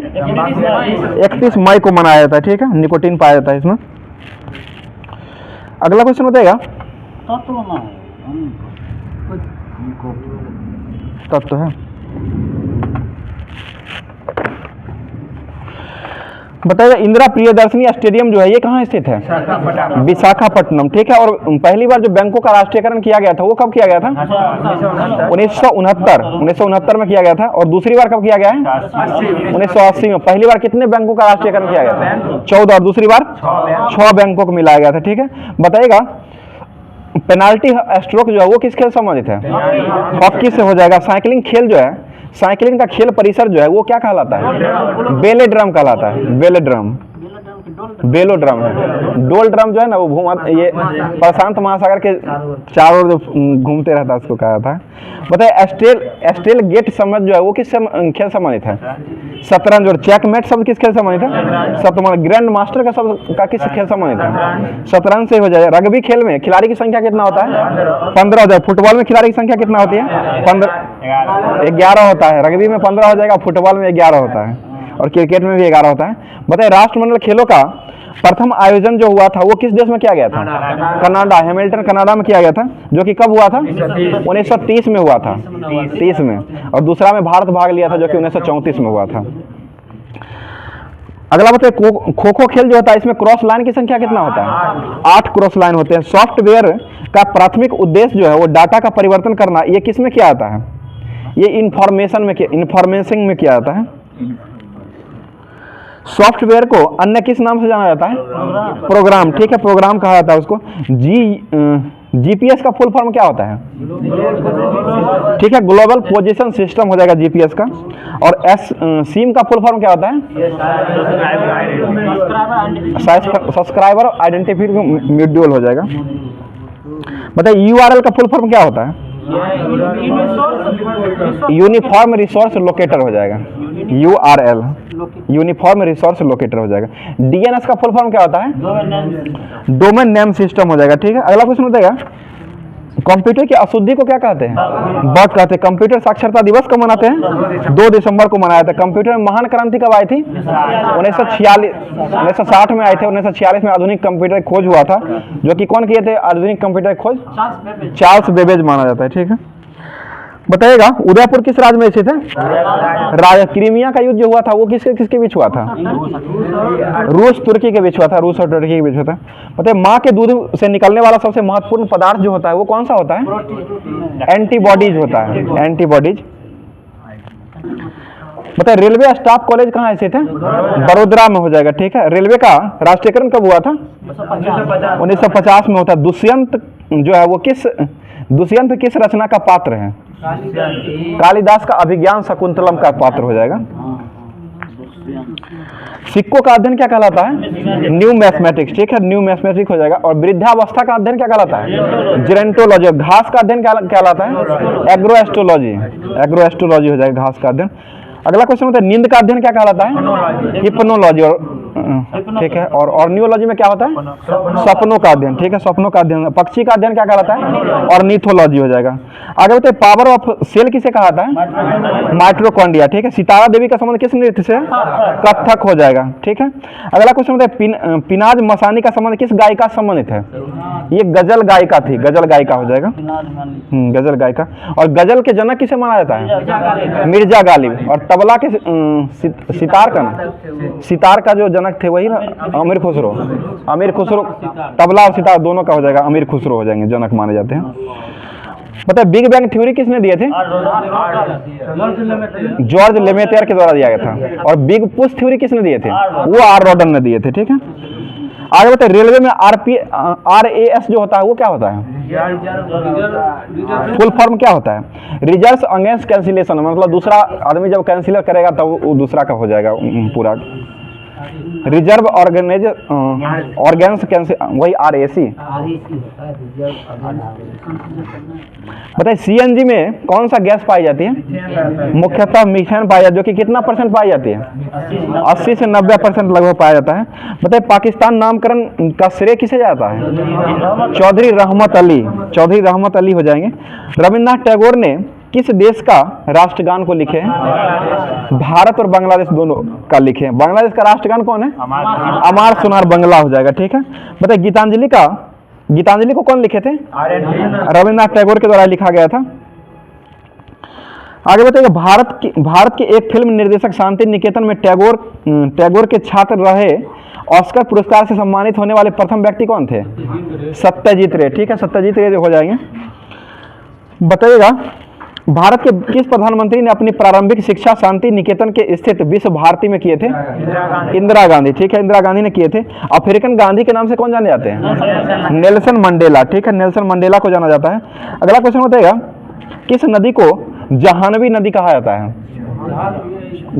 31 मई को मनाया जाता है। ठीक है, निकोटीन पाया जाता है इसमें। अगला क्वेश्चन बताएगा, तत्व है। बताइए, इंदिरा प्रियदर्शनी स्टेडियम जो है ये कहाँ स्थित है? विशाखापट्टनम। ठीक है, और पहली बार जो बैंकों का राष्ट्रीयकरण किया गया था वो कब किया गया था? 1969 में किया गया था। और दूसरी बार कब किया गया है? 1980 में। पहली बार कितने बैंकों का राष्ट्रीयकरण किया गया था? 14। और दूसरी बार 6 बैंकों को मिलाया गया था। ठीक है, बताइएगा, पेनाल्टी स्ट्रोक जो है वो किस खेल से संबंधित है? हॉकी से हो जाएगा। साइकिलिंग खेल जो है, साइकिलिंग का खेल परिसर जो है वो क्या कहलाता है? बेलोड्रम कहलाता है। बेलोड्रम है। डोल ड्रम जो है ना वो ये प्रशांत महासागर के चारों ओर जो घूमते रहता है उसको कहा था। बताइए, एस्टेल गेट शब्द जो है वो किस खेल संबंधित है? शतरंज। और चेकमेट शब्द किस खेल संबंधित है? शतरंज। ग्रैंड मास्टर का शब्द का किस खेल संबंधित है? शतरंज से हो जाए। रग्बी खेल में खिलाड़ी की संख्या कितना होता है? 15 हो जाए। फुटबॉल में खिलाड़ी की संख्या कितना होती है? 11 होता है। रग्बी में 15 हो जाएगा, फुटबॉल में 11 होता है, और क्रिकेट में भी 11 होता है। बताइए, राष्ट्रमंडल खेलों का प्रथम आयोजन जो हुआ था वो किस देश में किया गया था? कनाडा। हैमिल्टन कनाडा में किया गया था, जो कि कब हुआ था? 1930 में हुआ था। 30 में। और दूसरा में भारत भाग लिया था, जो कि 1934 में हुआ था। अगला बताइए, खो खो खेल जो होता है इसमें क्रॉस लाइन की संख्या कितना होता है? 8 क्रॉस लाइन होते हैं। सॉफ्टवेयर का प्राथमिक उद्देश्य जो है वो डाटा का परिवर्तन करना, ये किस में किया जाता है? ये इन्फॉर्मेशन में किया जाता है। सॉफ्टवेयर को अन्य किस नाम से जाना जाता है? प्रोग्राम। ठीक है, प्रोग्राम कहा जाता है उसको। जीपीएस का फुल फॉर्म क्या होता है? ठीक है, ग्लोबल पोजीशन सिस्टम हो जाएगा जीपीएस का। और सिम का फुल फॉर्म क्या होता है? सब्सक्राइबर आइडेंटिफिकेशन मॉड्यूल हो जाएगा। बताइए यूआरएल का फुल फॉर्म क्या होता है? यूनिफॉर्म रिसोर्स लोकेटर हो जाएगा। यूआरएल यूनिफॉर्म रिसोर्स लोकेटर हो जाएगा। डीएनएस का फुल फॉर्म क्या होता है? डोमेन नेम सिस्टम हो जाएगा। ठीक है, अगला क्वेश्चन बताएगा, कंप्यूटर की अशुद्धि को क्या कहते हैं? बग कहते हैं। कंप्यूटर साक्षरता दिवस कब मनाते हैं? 2 दिसंबर को मनाया था। कंप्यूटर में महान क्रांति कब आई थी? 1960 में आई थे। 1946 में आधुनिक कंप्यूटर खोज हुआ था, जो कि कौन किए थे आधुनिक कंप्यूटर खोज? चार्ल्स बेबेज माना जाता है। ठीक है, बताइएगा उदयपुर किस राज्य में स्थित है? राजा। क्रीमिया का युद्ध जो हुआ था वो किसके बीच हुआ था? रूस तुर्की के बीच हुआ था। रूस और तुर्की के बीच हुआ था। बताइए माँ के दूध से निकलने वाला सबसे महत्वपूर्ण पदार्थ जो होता है वो कौन सा होता है? एंटीबॉडीज होता है। एंटीबॉडीज। बताइए रेलवे स्टाफ कॉलेज कहाँ स्थित है? बड़ोदरा में हो जाएगा। ठीक है, रेलवे का राष्ट्रीयकरण कब हुआ था? 1950 में होता है। दुष्यंत जो है वो दुष्यंत किस रचना का पात्र है? कालिदास का अभिज्ञान शकुंतलम का पात्र हो जाएगा। सिक्कों का अध्ययन क्या कहलाता है? New mathematics. ठीक है, न्यू मैथमेटिक्स हो जाएगा। और वृद्धावस्था का अध्ययन क्या कहलाता है? जेरेंटोलॉजी। घास का अध्ययन क्या कहलाता है? एग्रोएस्ट्रोलॉजी। एग्रोएस्ट्रोलॉजी हो जाएगा घास का अध्ययन। अगला क्वेश्चन होता है नींद का अध्ययन क्या कहलाता है? हिप्नोलॉजी। और ठीक है, और न्यूरोलॉजी में क्या होता है? सपनों का अध्ययन। ठीक है, सपनों का अध्ययन। पक्षी का अध्ययन क्या कहलाता है? ऑर्निथोलॉजी हो जाएगा। आगे बताइए पावर ऑफ सेल किसे कहा जाता है? माइटोकॉन्ड्रिया। ठीक है, सितारा देवी का संबंध किस नृत्य से? कथक हो जाएगा। ठीक है, अगला क्वेश्चन होता है पिनाज मसानी का संबंध किस गायिका से संबंधित है? ये गजल गायिका थी। गजल गायिका हो जाएगा। गजल गायिका। और गजल के जनक किसे माना जाता है? मिर्जा गालिब। और तबला के सितार का जो जनक थे वही ना अमीर खुसरो। अमीर खुसरो तबला और सितार दोनों का हो जाएगा। अमीर खुसरो हो जाएंगे, जनक माने जाते हैं। बताइए बिग बैंग थ्योरी किसने दिए थे? जॉर्ज लेमेथियर के द्वारा दिया गया था। और बिग पुश थ्योरी किसने दिए थे? वो आर रॉडन ने दिए थे। ठीक है, आगे बताइए रेलवे में RAS जो होता है वो क्या होता है? फुल फॉर्म क्या होता है? Reserve against cancellation. मतलब दूसरा आदमी जब कैंसिल करेगा तब वो दूसरा का हो जाएगा पूरा। रिजर्व ऑर्गेन्स कैंसिल वही RAC। बताइए CNG में कौन सा गैस पाई जाती है? मुख्यतः मीथेन पाई जाती है, जो कि कितना % पाई जाती है? 80 से 90% लगभग पाया जाता है। बताइए पाकिस्तान नामकरण का श्रेय किसे जाता है? चौधरी रहमत अली। चौधरी रहमत अली हो जाएंगे। रविन्द्रनाथ टैगोर ने किस देश का राष्ट्रगान को लिखे हैं? भारत और बांग्लादेश दोनों का लिखे हैं। बांग्लादेश का राष्ट्रगान कौन है? अमार सुनार बंगला हो जाएगा। ठीक है, बताइए गीतांजलि को कौन लिखे थे? रविन्द्रनाथ टैगोर के द्वारा लिखा गया था। आगे बताइए भारत के एक फिल्म निर्देशक शांति निकेतन में टैगोर के छात्र रहे ऑस्कर पुरस्कार से सम्मानित होने वाले प्रथम व्यक्ति कौन थे? सत्यजीत रे। ठीक है, सत्यजीत रे हो जाएंगे। बताइएगा भारत के किस प्रधानमंत्री ने अपनी प्रारंभिक शिक्षा शांति निकेतन के स्थित विश्व भारती में किए थे? इंदिरा गांधी। ठीक है, इंदिरा गांधी ने किए थे। अफ्रीकन गांधी के नाम से कौन जाने जाते हैं? Nelson Mandela. ठीक है, नेल्सन मंडेला को जाना जाता है। अगला क्वेश्चन बताएगा किस नदी को जहानवी नदी कहा जाता है?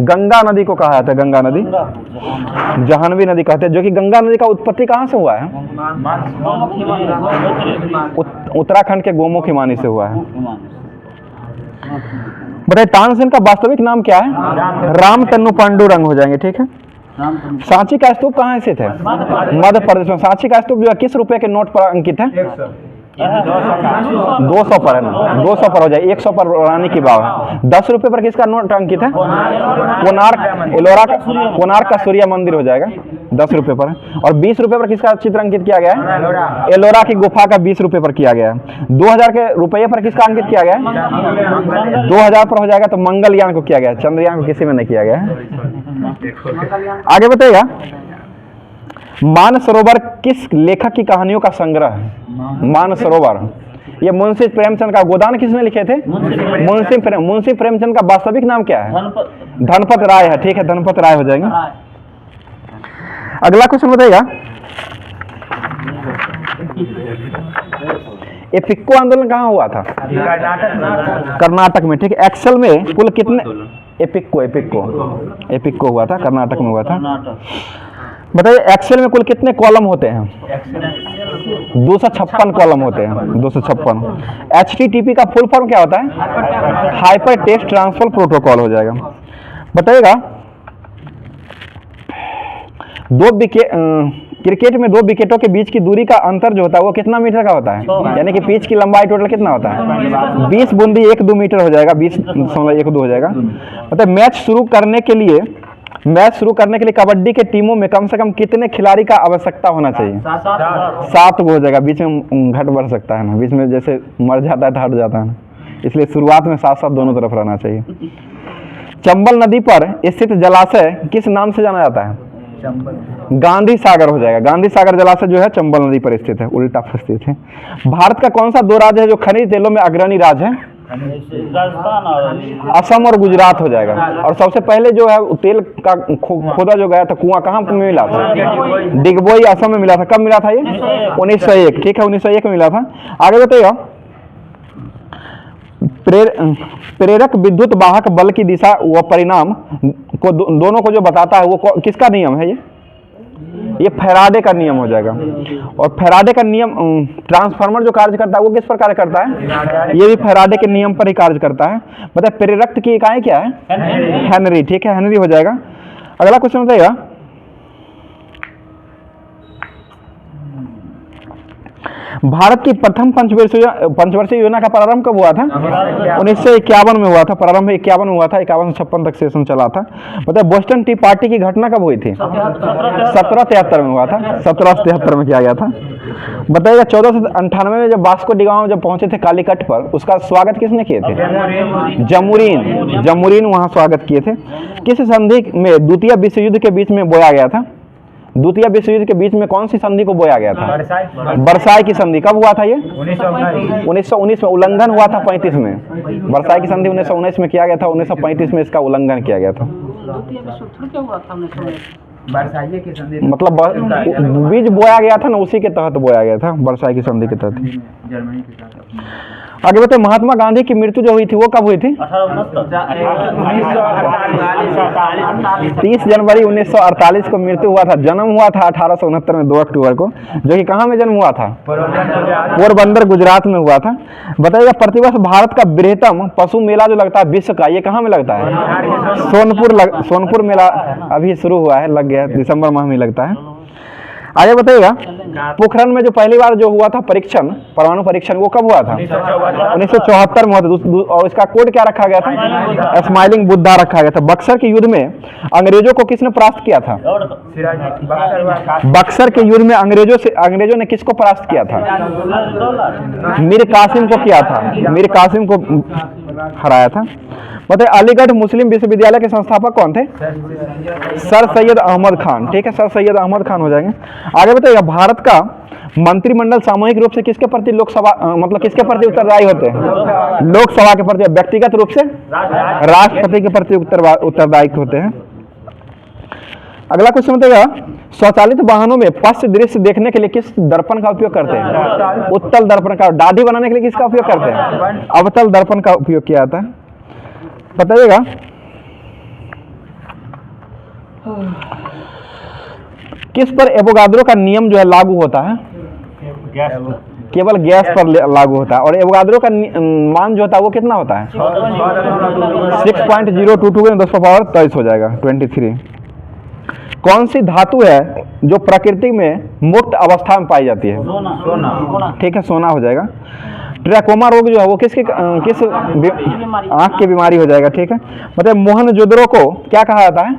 गंगा नदी को कहा जाता है। गंगा नदी जहानवी नदी कहते हैं। जो कि गंगा नदी का उत्पत्ति कहाँ से हुआ है? उत्तराखंड के गोमुख हिमानी से हुआ है। बताइए तानसेन का वास्तविक नाम क्या है? राम तन्नु पांडुरंग हो जाएंगे। ठीक है, सांची का स्तूप कहाँ स्थित है? मध्य प्रदेश में। सांची का स्तूप जो है किस रुपए के नोट पर अंकित है? 200 पर है ना, 200 पर हो जाए। 100 पर रानी की बाव है। 10 रुपए पर किसका नोट अंकित है? कोणार्क का सूर्य मंदिर हो जाएगा। 10 रुपए पर है। और 20 रुपए पर किसका चित्र अंकित किया गया है? एलोरा की गुफा का 20 रुपए पर किया गया है। 2000 के रुपये पर किसका अंकित किया गया है? 2000 पर हो जाएगा तो मंगलयान को किया गया है। चंद्रयान को किसी में नहीं किया गया है। आगे बताइएगा मानसरोवर किस लेखक की कहानियों का संग्रह है? मानसरोवर ये मुंशी प्रेमचंद का। गोदान किसने लिखे थे? मुंशी प्रेमचंद का वास्तविक नाम क्या है? धनपत राय है। ठीक है, धनपत राय हो जाएंगे। अगला क्वेश्चन बताइएगा, एपिक्को आंदोलन कहाँ हुआ था? कर्नाटक में, ठीक है। एक्सेल में कुल कितने, एपिक्को हुआ था, कर्नाटक में हुआ था। बताइए एक्सेल में कुल कितने कॉलम होते हैं? 256 कॉलम होते हैं, 256। HTTP का फुल फॉर्म क्या होता है? हाइपर टेक्स्ट ट्रांसफर प्रोटोकॉल हो जाएगा। बताइएगा, क्रिकेट में 2 विकेटों के बीच की दूरी का अंतर जो होता है वो कितना मीटर का होता है? यानी कि पिच की लंबाई टोटल कितना होता है? 20 बूंदी 1-2 मीटर हो जाएगा, 20.12 हो जाएगा। मतलब मैच शुरू करने के लिए कबड्डी के टीमों में कम से कम कितने खिलाड़ी का आवश्यकता होना चाहिए? 7 हो जाएगा, बीच में घट बढ़ सकता है ना, बीच में जैसे मर जाता है तो हट जाता है ना, इसलिए शुरुआत में 7-7 दोनों तरफ रहना चाहिए। चंबल नदी पर स्थित जलाशय किस नाम से जाना जाता है? गांधी सागर हो जाएगा। गांधी सागर जलाशय जो है चंबल नदी पर स्थित है, उल्टा स्थित है। भारत का कौन सा 2 राज्य है जो खनिज तेलों में अग्रणी राज्य है? असम और गुजरात हो जाएगा। और सबसे पहले जो है तेल का खोदा जो गया था कुआं, कहाँ में मिला था? डिगबोई असम में मिला था। कब मिला था ये? 1901, ठीक है, 1901 में मिला था। आगे बताइएगा, प्रेरक विद्युत वाहक बल की दिशा व परिणाम को दोनों को जो बताता है वो किसका नियम है? ये फैराडे का नियम हो जाएगा। और फैराडे का नियम, ट्रांसफार्मर जो कार्य करता है वो किस पर कार्य करता है? ये भी फैराडे के नियम पर ही कार्य करता है। मतलब प्रेरक की इकाई क्या है? हेनरी, ठीक है, हेनरी हो जाएगा। अगला क्वेश्चन बताइएगा, भारत की प्रथम पंचवर्षीय योजना का प्रारंभ कब हुआ था? 1951 में हुआ था, प्रारंभ 51 में हुआ था, 51 से 56 तक सेशन चला था। मतलब बोस्टन टी पार्टी की घटना कब हुई थी? 1773 में हुआ था, 1773 में किया गया था। बताइएगा, 1498 में जब वास्को डी गामा जब पहुंचे थे कालीकट पर, उसका स्वागत किसने किए थे? जमुरीन वहां स्वागत किए थे। किस संधि में द्वितीय विश्व युद्ध के बीच में बोया गया था? द्वितीय विश्व युद्ध के बीच में कौन सी संधि को बोया गया था? वर्साई की संधि। कब हुआ था ये? 1919 में। उल्लंघन हुआ था 35 में। वर्साई की संधि 1919 में किया गया था, 1935 में इसका उल्लंघन किया गया था। मतलब बीज बोया गया था ना, उसी के तहत बोया गया था, वर्साई की संधि के तहत। आगे बताए, महात्मा गांधी की मृत्यु जो हुई थी वो कब हुई थी? 30 जनवरी 1948 को मृत्यु हुआ था। जन्म हुआ था 1869 में 2 अक्टूबर को, जो कि कहाँ में जन्म हुआ था? पोरबंदर, गुजरात में हुआ था। बताइएगा, प्रतिवर्ष भारत का बृहत्तम पशु मेला जो लगता है विश्व का, ये कहाँ में लगता है? सोनपुर मेला अभी शुरू हुआ है, लग गया, दिसंबर माह में लगता है। आगे बताइएगा, पोखरण में जो पहली बार जो हुआ था परीक्षण, परमाणु परीक्षण, वो कब हुआ था? 1974 में हुआ था। और इसका कोड क्या रखा गया था? स्माइलिंग बुद्धा रखा गया था। बक्सर के युद्ध में अंग्रेजों को किसने परास्त किया था? बक्सर के युद्ध में अंग्रेजों ने किसको परास्त किया था? मीर कासिम को किया था, मीर कासिम को हराया था। बताइए, अलीगढ़ मुस्लिम विश्वविद्यालय के संस्थापक कौन थे? सर सैयद अहमद खान, ठीक है, सर सैयद अहमद खान हो जाएंगे। आगे बताइए, भारत का मंत्रिमंडल सामूहिक रूप से किसके प्रति मतलब किसके प्रति उत्तरदायी होते हैं? लोकसभा के प्रति। व्यक्तिगत रूप से राष्ट्रपति के प्रति उत्तरदायी होते हैं। अगला क्वेश्चन बताइएगा, स्वचालित वाहनों में पश्च दृश्य देखने के लिए किस दर्पण का उपयोग करते हैं? उत्तल दर्पण का। दाढ़ी बनाने के लिए किसका उपयोग करते हैं? अवतल दर्पण का उपयोग किया जाता है। बताइएगा, किस पर एवोगाद्रो का नियम जो है लागू होता है? केवल गैस पर लागू होता है। और एवोगाद्रो का मान जो होता है वो कितना होता है? 6.022 में 10⁻23 हो जाएगा, 23। कौन सी धातु है जो प्रकृति में मुक्त अवस्था में पाई जाती है? ठीक है, सोना हो जाएगा। ट्रैकोमा रोग जो है वो किस आंख की बीमारी हो जाएगा, ठीक है। मतलब मोहनजोदड़ो को क्या कहा जाता है?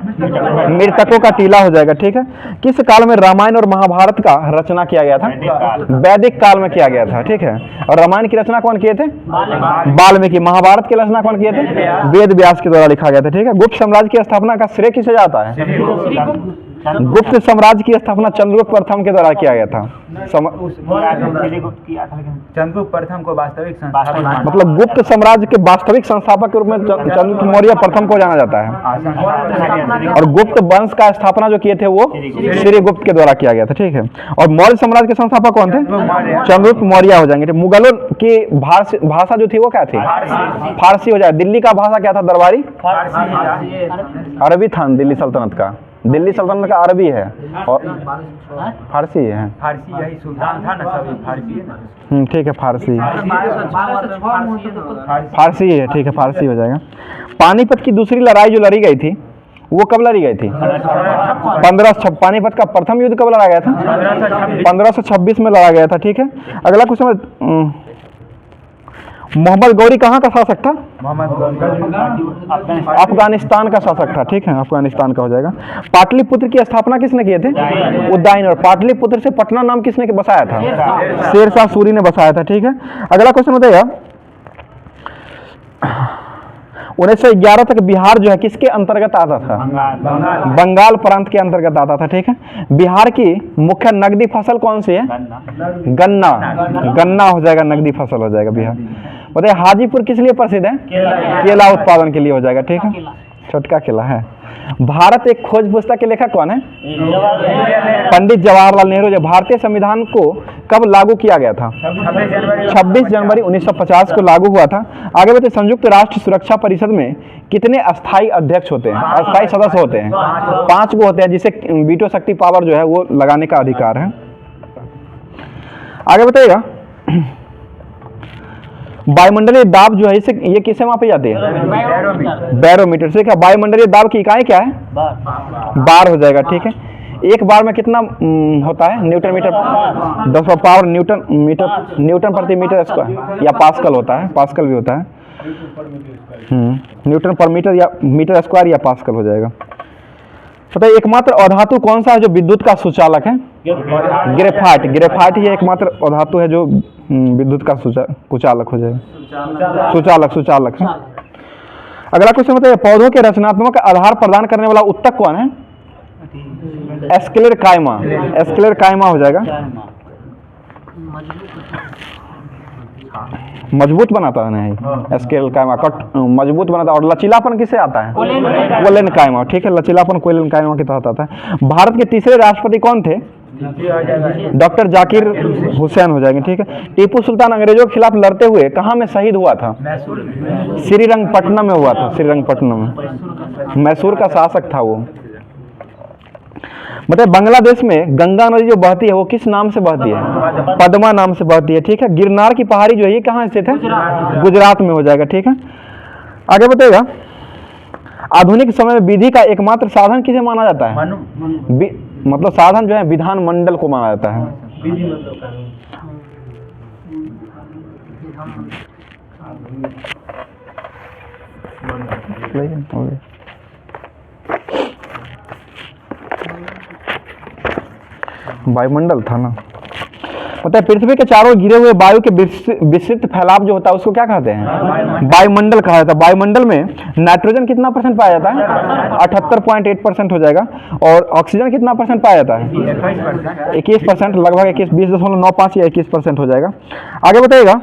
मृतकों का टीला हो जाएगा, ठीक है। किस काल में रामायण और महाभारत का रचना किया गया था? वैदिक काल में किया गया था, ठीक है। और रामायण की रचना कौन किए थे? वाल्मीकि। महाभारत की रचना कौन किए थे? वेद व्यास के द्वारा लिखा गया था, ठीक है। गुप्त साम्राज्य की स्थापना का श्रेय किसे जाता है? गुप्त साम्राज्य की स्थापना चंद्रगुप्त प्रथम के द्वारा किया गया था। चंद्रगुप्त प्रथम को वास्तविक संस्थापक, मतलब गुप्त साम्राज्य के वास्तविक संस्थापक के रूप में चंद्रगुप्त मौर्य प्रथम को जाना जाता है। और गुप्त वंश का स्थापना जो किए थे वो श्रीगुप्त के द्वारा किया गया था, ठीक है। और मौर्य साम्राज्य के संस्थापक कौन थे? चंद्रगुप्त मौर्य हो जाएंगे। मुगलों की भाषा जो थी वो क्या थी? फारसी हो जाए। दिल्ली का भाषा क्या था? दरबारी अरबी था। दिल्ली सल्तनत का, दिल्ली सल्तनत का अरबी है और फारसी है। फारसी यही सुल्तान था ना, सभी फारसी है ना। ठीक है, फारसी फारसी है, ठीक है, फारसी हो जाएगा। पानीपत की दूसरी लड़ाई जो लड़ी गई थी वो कब लड़ी गई थी? 1500। पानीपत का प्रथम युद्ध कब लड़ा गया था? 1526 में लड़ा गया था, ठीक है। अगला क्वेश्चन, मोहम्मद गौरी कहाँ का शासक था? अफगानिस्तान का शासक था, ठीक है, अफगानिस्तान का हो जाएगा। पाटलिपुत्र की स्थापना किसने किए थे? उदयन। और पाटलिपुत्र से पटना नाम किसने बसाया था? शेरशाह सूरी ने बसाया था, ठीक है। अगला क्वेश्चन बताइएगा, 1911 तक बिहार जो है किसके अंतर्गत आता था? बंगाल प्रांत के अंतर्गत आता था, ठीक है। बिहार की मुख्य नकदी फसल कौन सी है? गन्ना। गन्ना हो जाएगा, नकदी फसल हो जाएगा बिहार। बताइए हाजीपुर किस लिए प्रसिद्ध है? केला उत्पादन के लिए हो जाएगा, ठीक है। छोटका केला है। भारत एक खोज पुस्तक के लेखक कौन है? पंडित जवाहरलाल नेहरू। जो भारतीय संविधान को कब लागू किया गया था? 26 जनवरी 1950 को लागू हुआ था। आगे बढ़ते, संयुक्त राष्ट्र सुरक्षा परिषद में कितने अस्थायी अध्यक्ष होते हैं? अस्थायी सदस्य होते हैं 5 को होते हैं, जिसे वीटो शक्ति पावर जो है वो लगाने का अधिकार है। आगे बताइएगा, वायुमंडलीय दाब जो है इसे ये किससे मापी जाती है? बैरोमीटर से। क्या वायुमंडलीय दाब की इकाई क्या है? बार हो जाएगा, ठीक है। एक बार में कितना होता है? न्यूटन मीटर 10 पावर न्यूटन प्रति मीटर स्क्वायर या पास्कल होता है, पास्कल भी होता है। न्यूटन पर मीटर या मीटर स्क्वायर या पास्कल हो जाएगा। बताइए एकमात्र अधातु कौन सा है जो विद्युत का सुचालक है? ग्रेफाइट। ग्रेफाइट ही एकमात्र अधातु है जो विद्युत का सुचालक हो जाएगा। सुचालक है। अगला क्वेश्चन बताइए, पौधों के रचनात्मक आधार प्रदान करने वाला उत्तक कौन है? स्क्लेरकाइमा। स्क्लेरकाइमा हो जाएगा। मजबूत बनाता है नहीं, स्क्लेरकाइमा मजबूत बनाता है। और लचीलापन किससे आता है? कोलेनकाइमा, ठीक है। लचीलापन कोलेनकाइमा के तहत आता है। भारत के तीसरे राष्ट्रपति कौन थे? डॉक्टर जाकिर हुसैन हो जाएंगे, ठीक है। टीपू सुल्तान अंग्रेजों के खिलाफ लड़ते हुए कहाँ में शहीद हुआ था? श्रीरंगपट्टनम में हुआ था। श्रीरंगपट्टनम में मैसूर का शासक था वो। मतलब बांग्लादेश में गंगा नदी जो बहती है वो किस नाम से बहती है? पद्मा नाम से बहती है, ठीक है। गिरनार की पहाड़ी जो है ये कहाँ स्थित है? गुजरात में हो जाएगा, ठीक है। आगे बताइएगा, आधुनिक समय में विधि का एकमात्र साधन किसे माना जाता है? मतलब साधन जो है विधान मंडल को माना जाता है। वायुमंडल था ना। मतलब पृथ्वी के चारों गिरे हुए वायु के विस्तृत फैलाव जो होता है उसको क्या कहते हैं? वायुमंडल कहा जाता है। वायुमंडल में नाइट्रोजन कितना परसेंट पाया जाता है? 78.8% हो जाएगा। और ऑक्सीजन कितना परसेंट पाया जाता है? 21%, लगभग 20.95 या 21% हो जाएगा। आगे बताइएगा,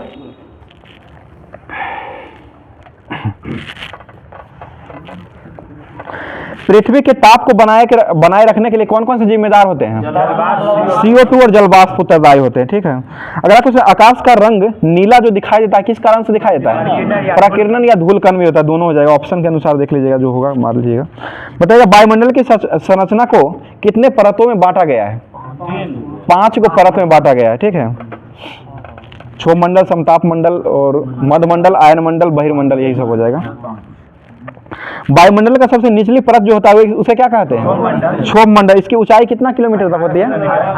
पृथ्वी के ताप को बनाए रखने के लिए कौन कौन से जिम्मेदार होते हैं? CO2 और जलवाष्प उत्तरदायी होते हैं, ठीक है। अगला क्वेश्चन, आकाश का रंग नीला जो दिखाई देता है किस कारण से दिखाई देता है? प्रकीर्णन या धूलकण भी होता है, दोनों हो जाएगा। ऑप्शन के अनुसार देख लीजिएगा, जो होगा मार लीजिएगा। बताइएगा, वायुमंडल की संरचना को कितने परतों में बांटा गया है? 5 को परत में बांटा गया है, ठीक है। क्षोभ मंडल, समताप मंडल और मध्यमंडल, आयन मंडल, बहिर्मंडल, यही सब हो जाएगा। वायुमंडल का सबसे निचली परत जो होता है उसे क्या कहते हैं? क्षोभ मंडल। इसकी ऊंचाई कितना किलोमीटर तक होती है?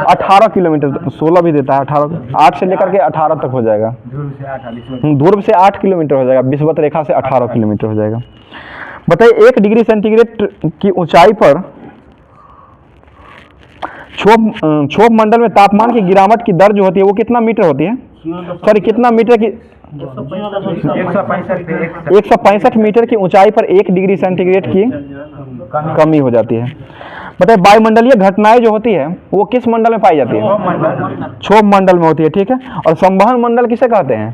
18 किलोमीटर। 16 भी देता है, 18, 8 से लेकर के 18 तक हो जाएगा। ध्रुव से 8 किलोमीटर हो जाएगा, विषुवत रेखा से 18 किलोमीटर हो जाएगा। बताइए 1 डिग्री सेंटीग्रेड की ऊंचाई पर क्षोभ मंडल में तापमान की गिरावट की दर जो होती है वो कितना मीटर होती है? सॉरी, कितना मीटर की? 165 मीटर की ऊंचाई पर 1 डिग्री सेंटीग्रेड की कमी हो जाती है। बताइए वायुमंडलीय घटनाएं जो होती है वो किस मंडल में पाई जाती है? क्षोभ मंडल में होती है, ठीक है। और संवहन मंडल किसे कहते हैं?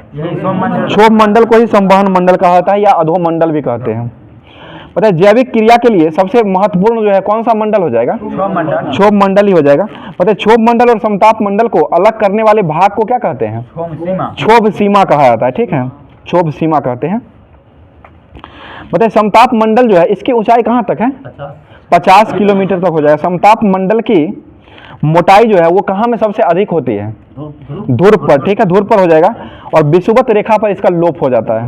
क्षोभ मंडल को ही संवहन मंडल कहा जाता है या अधो मंडल भी कहते हैं। बताइए जैविक क्रिया के लिए सबसे महत्वपूर्ण जो है कौन सा मंडल हो जाएगा? क्षोभ मंडल ही हो जाएगा। बताइए क्षोभ मंडल और समताप मंडल को अलग करने वाले भाग को क्या कहते हैं? क्षोभ सीमा कहा जाता है, ठीक है, क्षोभ सीमा कहते हैं। बताइए समताप मंडल जो है इसकी ऊंचाई कहाँ तक है? 50 किलोमीटर तक हो जाएगा। समताप मंडल की मोटाई जो है वो कहाँ में सबसे अधिक होती है? ध्रुव पर, ठीक है, ध्रुव पर हो जाएगा। और विषुवत रेखा पर इसका लोप हो जाता है।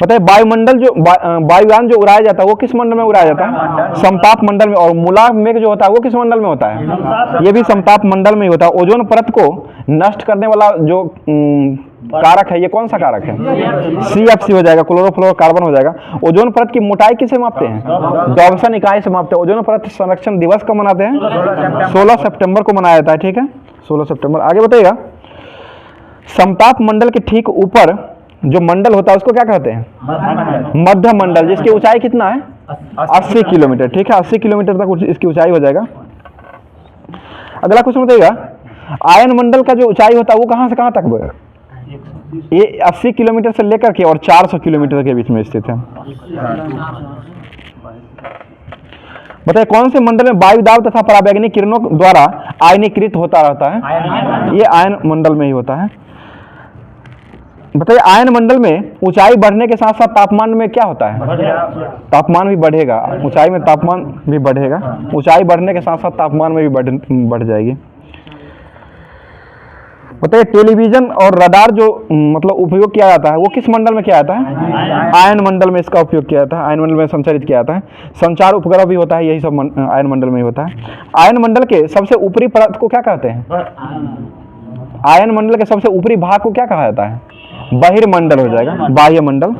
बताइए वायुमंडल जो वायुयान जो उड़ाया जाता है वो किस मंडल में उड़ाया जाता है? समताप मंडल में। और मूलांक मेघ जो होता है वो किस मंडल में होता है? ये भी समताप मंडल में ही होता है। ओजोन परत को नष्ट करने वाला जो कारक है ये कौन सा कारक है? CFC हो जाएगा, क्लोरोफ्लोरोकार्बन हो जाएगा। ओजोन परत की मोटाई किसे मापते हैं? डॉल्सन इकाई से मापते हैं। ओजोन परत संरक्षण दिवस कब मनाते हैं? 16 सितंबर को मनाया जाता है, ठीक है, 16 सितंबर। आगे बताइएगा समताप मंडल के ठीक ऊपर जो मंडल होता है उसको क्या कहते हैं? मध्य मंडल, जिसकी ऊंचाई कितना है? 80 किलोमीटर, ठीक है, 80 किलोमीटर तक इसकी ऊंचाई हो जाएगा। अगला क्वेश्चन बताइएगा आयन मंडल का जो ऊंचाई होता है वो कहाँ से कहाँ तक? ये 80 किलोमीटर से लेकर के और 400 किलोमीटर के बीच में स्थित है। बताइए कौन से मंडल में वायु दाब तथा पराबैंगनी किरणों द्वारा आयनीकृत होता रहता है? ये आयन मंडल में ही होता है। बताइए आयन मंडल में ऊंचाई बढ़ने के साथ साथ तापमान में क्या होता है? तापमान भी बढ़ेगा। ऊंचाई में तापमान भी बढ़ेगा। ऊंचाई बढ़ने के साथ साथ तापमान में भी बढ़ जाएगी। बताइए टेलीविजन और रडार जो मतलब उपयोग किया जाता है वो किस मंडल में किया जाता है? आयन मंडल में इसका उपयोग किया जाता है। आयन मंडल में संचारित किया जाता है। संचार उपग्रह भी होता है, यही सब आयन मंडल में ही होता है। आयन मंडल के सबसे ऊपरी परत को क्या कहते हैं? आयन मंडल के सबसे ऊपरी भाग को क्या कहा जाता है? बहिर्मंडल हो जाएगा, बाह्य मंडल।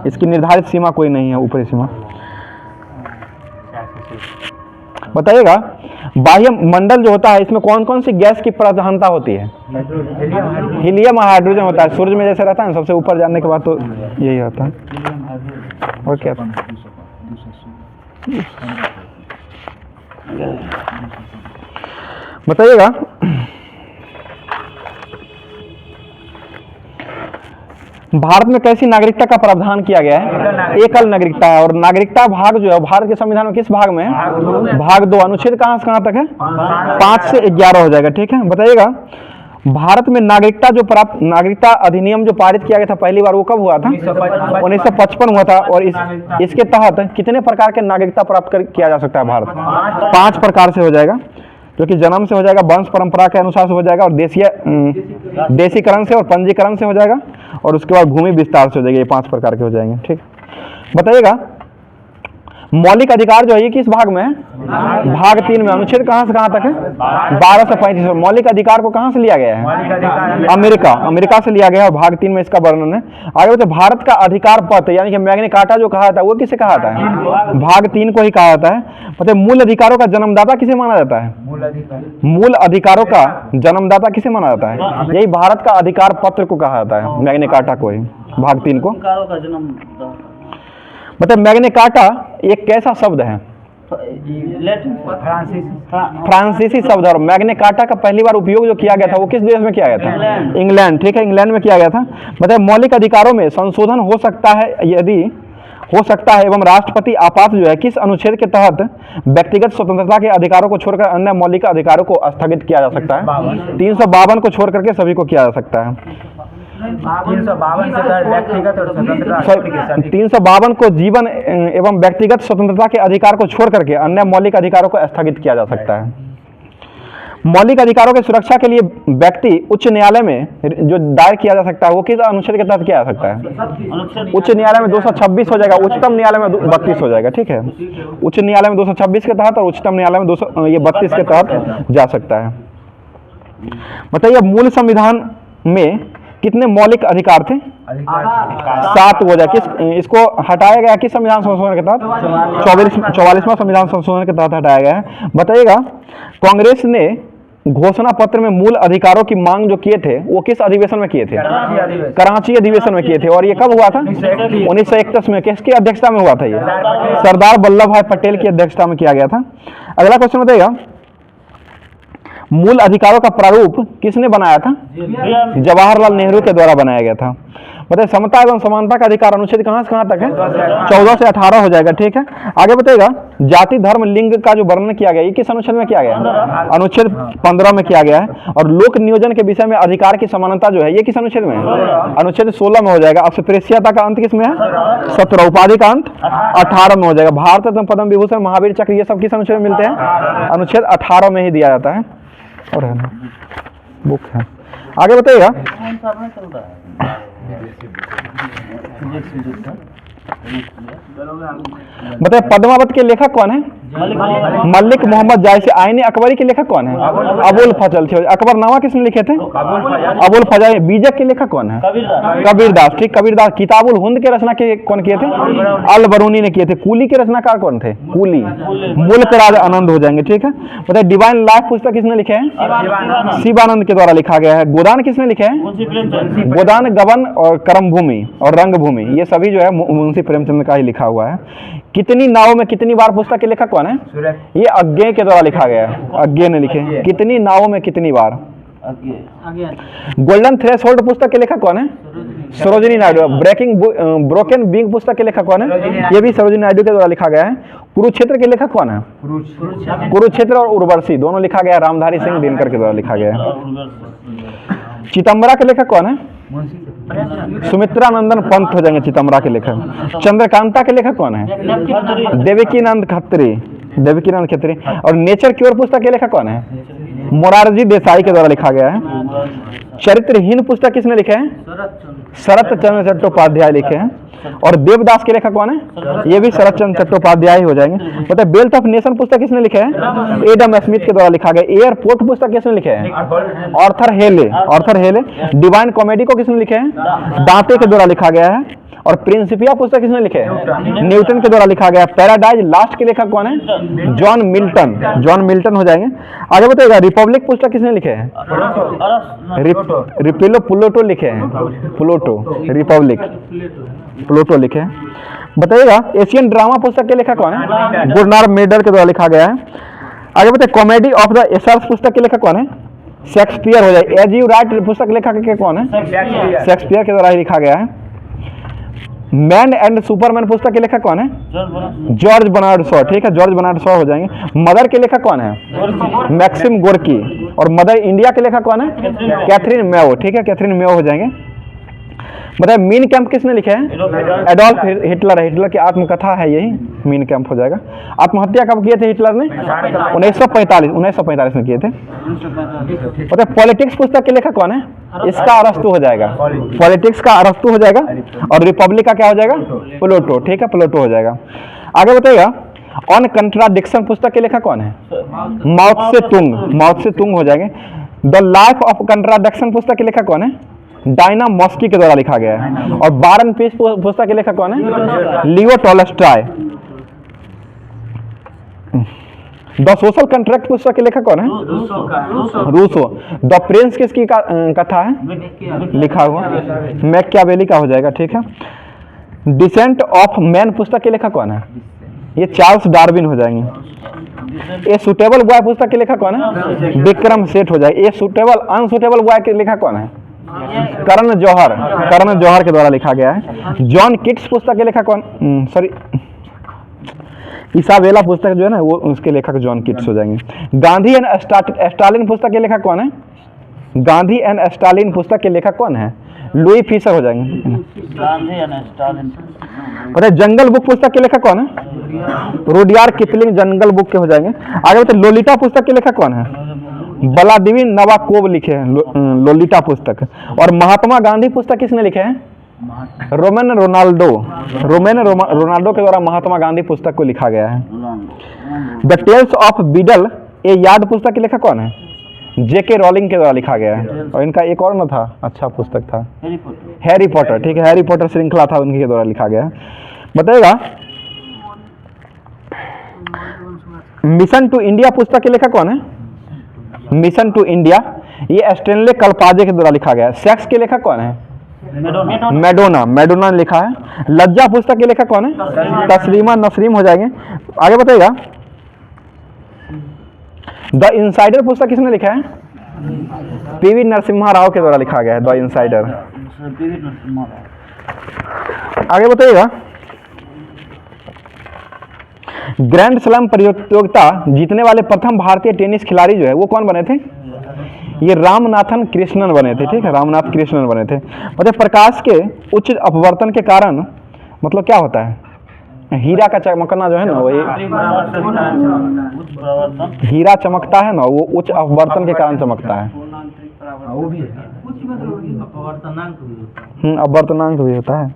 इसकी निर्धारित सीमा कोई नहीं है, ऊपरी सीमा। बताइएगा बाह्य मंडल जो होता है इसमें कौन कौन सी गैस की प्रधानता होती है? हीलियम और हाइड्रोजन होता है। सूर्य में जैसे रहता है ना सबसे ऊपर जाने के बाद तो यही होता है। और क्या बताइएगा भारत में कैसी नागरिकता का प्रावधान किया गया है? एकल नागरिकता है। और नागरिकता भाग जो है भारत के संविधान में किस भाग में है? भाग 2। अनुच्छेद कहाँ से कहाँ तक है? 5 से 11 हो जाएगा, ठीक है। बताइएगा भारत में नागरिकता अधिनियम जो पारित किया गया था पहली बार वो कब हुआ था? 1955 हुआ था। और इसके तहत कितने प्रकार के नागरिकता प्राप्त किया जा सकता है भारत? 5 प्रकार से हो जाएगा, जो कि जन्म से हो जाएगा, वंश परंपरा के अनुसार से हो जाएगा, और देशीकरण से और पंजीकरण से हो जाएगा, और उसके बाद भूमि विस्तार से हो जाएगा। ये 5 प्रकार के हो जाएंगे, ठीक। बताइएगा मौलिक अधिकार जो है ये किस भाग में है? भाग 3 में। अनुच्छेद कहाँ से कहाँ तक है? 12 से 35। मौलिक अधिकार को कहाँ से लिया गया है? अमेरिका से लिया गया है। और भाग 3 में इसका वर्णन है। आगे तो भारत का अधिकार पत्र यानी कि मैग्ना कार्टा जो कहा जाता है वो किसे कहा जाता है? भाग 3 को ही कहा जाता है। मतलब मूल अधिकारों का जन्मदाता किसे माना जाता है? मूल अधिकारों का जन्मदाता किसे माना जाता है? यही भारत का अधिकार पत्र को कहा जाता है, मैग्ना कार्टा को ही, भाग 3 को। मतलब मैग्ना कार्टा एक कैसा शब्द है? फ्रांसीसी शब्द है। और मैग्ना कार्टा का पहली बार उपयोग जो किया गया था वो किस देश में किया गया था? इंग्लैंड, ठीक है, इंग्लैंड में किया गया था। मतलब मौलिक अधिकारों में संशोधन हो सकता है यदि हो सकता है एवं राष्ट्रपति आपात जो है किस अनुच्छेद के तहत व्यक्तिगत स्वतंत्रता के अधिकारों को छोड़कर अन्य मौलिक अधिकारों को स्थगित किया जा सकता है? 352 को छोड़ करके सभी को किया जा सकता है। 352 को जीवन एवं व्यक्तिगत स्वतंत्रता के अधिकार को छोड़ करके अन्य मौलिक अधिकारों को स्थगित किया जा सकता है। मौलिक अधिकारों की सुरक्षा के लिए व्यक्ति उच्च न्यायालय में जो दायर किया जा सकता है वो किस अनुच्छेद के तहत किया जा सकता है? उच्च न्यायालय में 226 हो जाएगा, उच्चतम न्यायालय में 32 हो जाएगा, ठीक है। उच्च न्यायालय में 226 के तहत और उच्चतम न्यायालय में 32 के तहत जा सकता है। बताइए मूल संविधान में कितने मौलिक अधिकार थे? 7 हो जाए। किस इसको हटाया गया किस संविधान संशोधन के तहत? 44वां संविधान संशोधन के तहत हटाया गया है। बताइएगा कांग्रेस ने घोषणा पत्र में मूल अधिकारों की मांग जो किए थे वो किस अधिवेशन में किए थे? कराची अधिवेशन में किए थे। और ये कब हुआ था? 1931 में। किसकी अध्यक्षता में हुआ था ये? सरदार वल्लभ भाई पटेल की अध्यक्षता में किया गया था। अगला क्वेश्चन बताइएगा, मूल अधिकारों का प्रारूप किसने बनाया था? जवाहरलाल नेहरू के द्वारा बनाया गया था। बताइए, समता एवं समानता का अधिकार अनुच्छेद कहाँ से कहाँ तक है? 14 से 18 हो जाएगा, ठीक है। आगे बताइएगा, जाति धर्म लिंग का जो वर्णन किया गया ये किस अनुच्छेद में किया गया? अनुच्छेद 15 में किया गया है। और लोक नियोजन के विषय में अधिकार की समानता जो है ये किस अनुच्छेद में है? अनुच्छेद 16 में हो जाएगा। अब स्पृश्यता का अंत किसमें है? 17। उपाधि का अंत 18 में हो जाएगा। भारत रत्न पद्म विभूषण महावीर चक्र ये सब किस अनुच्छेद में मिलते हैं? अनुच्छेद 18 में ही दिया जाता है। और है ना बुक है। आगे बताइएगा, बताइए पद्मावत के लेखक कौन है? मलिक मोहम्मद जायसी। आईने अकबरी के लेखक कौन है? अबुल फजल। अकबरनामा किसने लिखे थे? अबुल फजल। बीजक के लेखक कौन है? कबीरदास। ठीक, कबीरदास। किताबुल हुंद के रचना के कौन किए थे? अल बरूनी ने किए थे। कूली के रचनाकार कौन थे? कूली। मुल्क राज आनंद हो जाएंगे, ठीक है। बताइए डिवाइन लाइफ पुस्तक किसने लिखे है? शिवानंद के द्वारा लिखा गया है। गोदान किसने लिखे हैं? गोदान, गबन और कर्मभूमि और रंगभूमि ये सभी जो है मुंशी प्रेमचंद का ही लिखा हुआ है। कितनी नावों में कितनी बार पुस्तक के लेखक कौन है? ये अज्ञे के द्वारा लिखा गया है। अज्ञे ने लिखे। कितनी नावों में कितनी बार? गोल्डन थ्रेशोल्ड पुस्तक के लेखक कौन है? सरोजिनी नायडू। ब्रोकन विंग पुस्तक के लेखक कौन है? ये भी सरोजिनी नायडू के द्वारा लिखा गया है। कुरुक्षेत्र के लेखक कौन है? कुरुक्षेत्र और उर्वशी दोनों लिखा गया है। रामधारी सिंह दिनकर के द्वारा लिखा गया है। चितंबरा के लेखक कौन है? सुमित्रा नंदन पंत हो जाएंगे चितंबरा के लेखक। चंद्रकांता के लेखक कौन है? देवकीनंद खत्री। देवकीनंद खत्री। और नेचर क्योर पुस्तक के लेखक कौन है? मोरारजी देसाई के द्वारा लिखा गया है। चरित्रहीन पुस्तक किसने लिखे हैं? शरत चंद्र चट्टोपाध्याय लिखे हैं। और देवदास के लेखक कौन है? ये भी शरत चंद्र चट्टोपाध्याय हो जाएंगे। बताइए वेल्थ ऑफ नेशन पुस्तक किसने लिखे हैं? एडम स्मिथ के द्वारा लिखा गया। एयरपोर्ट पुस्तक किसने लिखे हैं? आर्थर हेले। आर्थर हेले। डिवाइन कॉमेडी को किसने लिखे हैं? दांते के द्वारा लिखा गया है। और प्रिंसिपिया पुस्तक किसने लिखे हैं? न्यूटन के द्वारा लिखा गया। पैराडाइज लास्ट के लेखक कौन है? John Milton. जॉन मिल्टन हो जाएंगे। आगे बताइएगा, रिपब्लिक पुस्तक किसने लिखे हैं? प्लूटो लिखे हैं। प्लूटो। रिपब्लिक प्लूटो लिखे हैं। बताइएगा एशियन ड्रामा पुस्तक के लेखक कौन है? गुरनार मेडर के द्वारा लिखा गया है। आगे बताइए कॉमेडी ऑफ द एसर्स पुस्तक के लेखक कौन है? शेक्सपियर हो जाए। एज यू राइट पुस्तक लेखक के कौन है? शेक्सपियर के द्वारा ही लिखा गया है। मैन एंड सुपरमैन पुस्तक के लेखक कौन है? George Bernard Shaw. ठीक है, जॉर्ज बर्नार्ड शॉ हो जाएंगे। मदर के लेखक कौन है? Maxim Gorky. और मदर इंडिया के लेखक कौन है? Katherine Mayo. ठीक है, कैथरीन मेयो हो जाएंगे। बताइए मीन कैंप किसने लिखे हैं? Adolf Hitler. हिटलर की आत्मकथा है यही, मीन कैंप हो जाएगा। आत्महत्या कब किए थे हिटलर ने? 1945 में किए थे। बताइए पॉलिटिक्स पुस्तक के लेखक कौन है? इसका अरस्तु हो जाएगा। पॉलिटिक्स का अरस्तु हो जाएगा। और रिपब्लिक का क्या हो जाएगा? प्लूटो। ठीक है, प्लूटो हो जाएगा। आगे बताइएगा ऑन कंट्राडिक्शन पुस्तक के लेखक कौन है? माओ त्से तुंग। माओ त्से तुंग हो जाएंगे। द लाइफ ऑफ कंट्राडिक्शन पुस्तक के लेखक कौन है? डायना मॉस्की के द्वारा लिखा गया है। और वार एंड पीस पुस्तक के लेखक कौन है? लियो टॉलस्टॉय। द सोशल कॉन्ट्रैक्ट पुस्तक के लेखक कौन है? रूसो। द प्रिंस किसकी कथा है? लिखा हुआ मैकियावेली का हो जाएगा। ठीक है। डिसेंट ऑफ मैन पुस्तक के लेखक कौन है? ये चार्ल्स डार्विन हो जाएंगे। ए सुटेबल बॉय पुस्तक के लेखक कौन है? विक्रम सेठ हो जाएगा। ए सुटेबल अनसुटेबल बॉय के लेखक कौन है? करण जौहर। करण जौहर के द्वारा लिखा गया है। जॉन किट्स पुस्तक के लेखक कौन? सॉरी, इसाबेला पुस्तक जो है ना वो उसके लेखक जॉन किट्स हो जाएंगे। गांधी एंड स्टालिन पुस्तक के लेखक कौन है? गांधी एंड स्टालिन पुस्तक के लेखक कौन है? लुई फिशर हो जाएंगे। Gandhi and Stalin. बताइए जंगल बुक पुस्तक के लेखक कौन है? रुडयार्ड किपलिंग जंगल बुक के हो जाएंगे। आगे बताइए लोलिता पुस्तक के लेखक कौन है? व्लादिमीर नाबाकोव लिखे हैं लोलिता पुस्तक। और महात्मा गांधी पुस्तक किसने लिखे हैं? Romaine Ronaldo. रोमेन रोनाल्डो के द्वारा महात्मा गांधी पुस्तक को लिखा गया है। The tales of Beedle a yard पुस्तक के लेखक कौन है? जेके रॉलिंग के द्वारा लिखा गया है। और इनका एक और न था, अच्छा पुस्तक था, हैरी पॉटर। ठीक है, हैरी पॉटर श्रृंखला था उनके द्वारा लिखा गया है। बताइएगा मिशन टू इंडिया पुस्तक के लेखक कौन है? मिशन टू इंडिया, ये स्टेनले कलपाजे के द्वारा लिखा गया है। सेक्स के लेखक कौन है? मैडोना ने लिखा है। लज्जा पुस्तक के लेखक कौन है? तस्लीमा नसरीन हो जाएंगे। आगे बताइएगा, द इनसाइडर पुस्तक किसने लिखा है? पीवी नरसिम्हा राव के द्वारा लिखा गया है द इनसाइडर। आगे बताइएगा, ग्रैंड स्लैम प्रतियोगिता जीतने वाले प्रथम भारतीय टेनिस खिलाड़ी जो है वो कौन बने थे? ये रामनाथन कृष्णन बने थे। ठीक है, रामनाथ कृष्णन बने थे। मतलब प्रकाश के उच्च अपवर्तन के कारण मतलब क्या होता है? हीरा का चमकना जो है ना, वही हीरा चमकता है ना, वो उच्च अपवर्तन के कारण चमकता है। अपवर्तनांक भी होता है।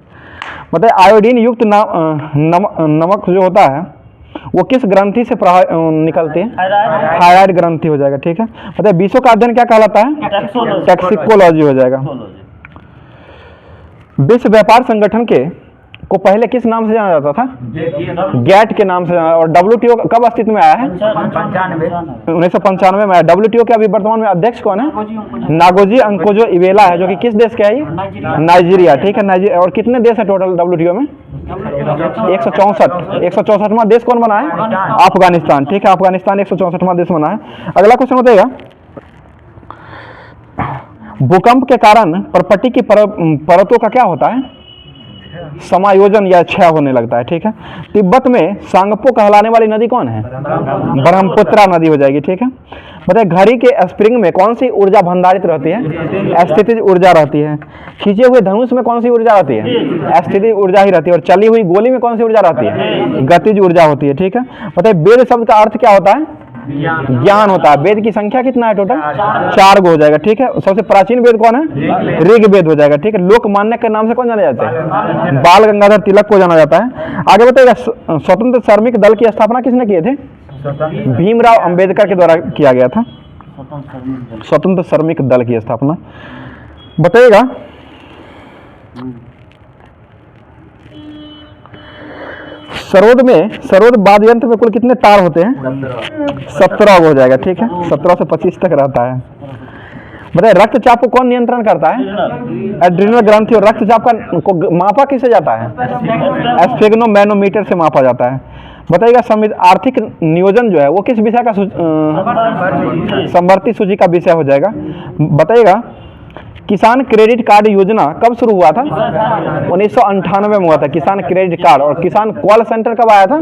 मतलब आयोडीन युक्त नमक जो होता है वो किस ग्रंथि से निकलती है? थायराइड ग्रंथि हो जाएगा। ठीक है, मतलब विषयों का अध्ययन क्या कहलाता है? टैक्सिकोलॉजी हो जाएगा। विश्व व्यापार संगठन को पहले किस नाम से जाना जाता था? गैट के नाम से जाना। और WTO कब अस्तित्व में आया है? 1995 में आया। WTO के अभी वर्तमान में अध्यक्ष कौन है? नागोजी अंकोजो इवेला है, जो कि किस देश के है? नाइजीरिया। ठीक है, नाइजीरिया। और कितने देश है टोटल WTO में? 164वां देश कौन बना है? अफगानिस्तान। ठीक है, अफगानिस्तान 164वां देश बना है। अगला क्वेश्चन बताइएगा, भूकंप के कारण प्रॉपर्टी की परतों का क्या होता है? समायोजन या क्षय होने लगता है। ठीक है, तिब्बत में सांगपो कहलाने वाली नदी कौन है? ब्रह्मपुत्रा नदी हो जाएगी। ठीक है, बताइए घड़ी के स्प्रिंग में कौन सी ऊर्जा भंडारित रहती है? स्थितिज ऊर्जा रहती है। खींचे हुए धनुष में कौन सी ऊर्जा रहती है? स्थितिज ऊर्जा ही रहती है। और चली हुई गोली में कौन सी ऊर्जा रहती है? गतिज ऊर्जा होती है। ठीक है, बताइए वेद शब्द का अर्थ क्या होता है? ज्ञान होता है। वेद की संख्या कितना है टोटल? 4 गो हो जाएगा। ठीक है, सबसे प्राचीन वेद कौन है? ऋग्वेद हो जाएगा। ठीक है, लोकमान्य के नाम से कौन जाना जाता है? बाल गंगाधर तिलक को जाना जाता है। आगे बताइएगा, स्वतंत्र श्रमिक दल की स्थापना किसने किए थे? भीमराव अंबेडकर के द्वारा किया गया था स्वतंत्र श्रमिक दल की स्थापना। बताइएगा, सरोद वाद्य यंत्र में कुल कितने तार होते हैं? 17 हो जाएगा। ठीक है, 17 से 25 तक रहता है। बताइए रक्तचाप को कौन नियंत्रण करता है? एड्रिनल ग्रंथि। और रक्तचाप को मापा किससे जाता है? स्फेग्नोमैनोमीटर से मापा जाता है। बताइएगा, आर्थिक नियोजन जो है वो किस विषय का समवर्ती सूची का विषय हो जाएगा। बताइएगा, किसान क्रेडिट कार्ड योजना कब शुरू हुआ था? 1998 में हुआ था किसान क्रेडिट कार्ड। और किसान कॉल सेंटर कब आया था?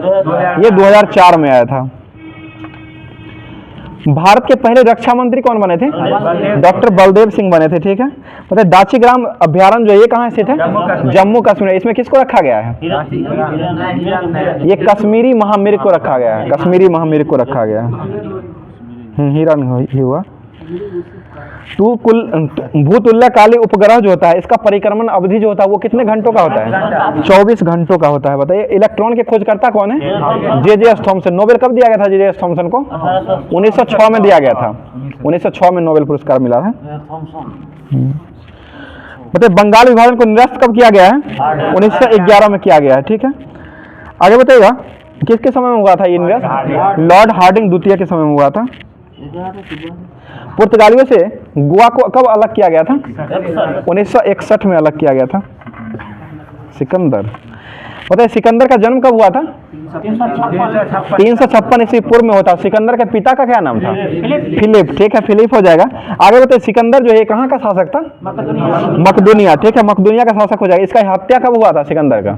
ये 2004 में आया था। भारत के पहले रक्षा मंत्री कौन बने थे? डॉक्टर बलदेव सिंह बने थे। ठीक है, मतलब दाची ग्राम अभ्यारण्य जो ये कहाँ स्थित है? जम्मू कश्मीर। इसमें किसको रखा गया है? ये कश्मीरी महामिर्ग को रखा गया है। कश्मीरी महामिर्ग को रखा गया है। हीरा नहीं हुआ। भूतुल्यकाली उपग्रह जो होता है इसका परिक्रमण अवधि जो होता है वो कितने घंटों का होता है? 24 घंटों का होता है। बताइए इलेक्ट्रॉन के खोजकर्ता कौन है? J.J. थॉमसन। नोबेल कब दिया गया था J.J. थॉमसन को? 1906 में दिया गया था। 1906 में नोबेल पुरस्कार मिला था। बताइए बंगाल विभाजन को निरस्त कब किया गया है? 1911 में किया गया है। ठीक है, आगे बताइएगा, किसके समय में हुआ था ये निरस्त? लॉर्ड हार्डिंग द्वितीय के समय में हुआ था। पुर्तगालियों से गोवा को कब अलग किया गया था? 1961 में अलग किया गया था। सिकंदर। बताइए सिकंदर का जन्म कब हुआ था? 356 ईस्वी पूर्व में होता। सिकंदर के पिता का क्या नाम था? फिलिप। ठीक है, फिलिप हो जाएगा। आगे बताइए सिकंदर जो है कहाँ का शासक था? मकदूनिया। ठीक है, मकदूनिया का शासक हो जाएगा। इसका हत्या कब हुआ था सिकंदर का?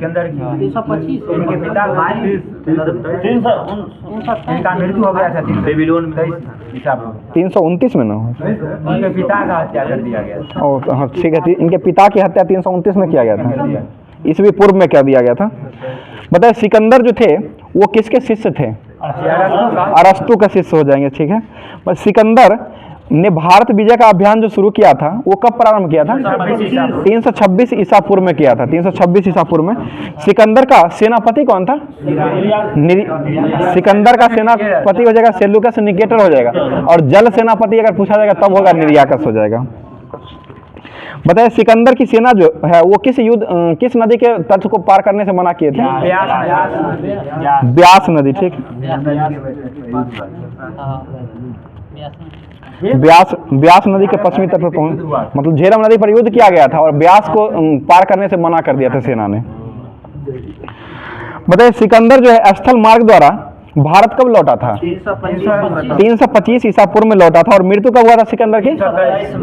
329 में ना उनके पिता का हत्या कर दिया गया। हाँ ठीक है, इनके पिता की हत्या 329 में किया गया था। ईस्वी पूर्व में क्या दिया गया था? बताइए सिकंदर जो थे वो किसके शिष्य थे? अरस्तु का शिष्य हो जाएंगे। ठीक है, बस सिकंदर ने भारत विजय का अभियान जो शुरू किया था वो कब प्रारंभ किया था? 326 ईसा पूर्व में किया था। 326 ईसा पूर्व में। सिकंदर का सेनापति कौन था? सिकंदर का सेनापति हो जाएगा सेल्यूकस निकेटर हो जाएगा। और जल सेनापति अगर पूछा जाएगा तब होगा निर्याकस हो जाएगा। बताइए सिकंदर की सेना जो है वो किस नदी के तट को पार करने से मना किए थे? ब्यास नदी। ठीक, ब्यास नदी के पश्चिमी तट पर पहुंच मतलब झेलम नदी पर युद्ध किया गया था और ब्यास को पार करने से मना कर दिया था सेना ने। बताइए सिकंदर जो है स्थल मार्ग द्वारा भारत कब लौटा था? 325 ईसा पूर्व में लौटा था। और मृत्यु कब हुआ था सिकंदर की?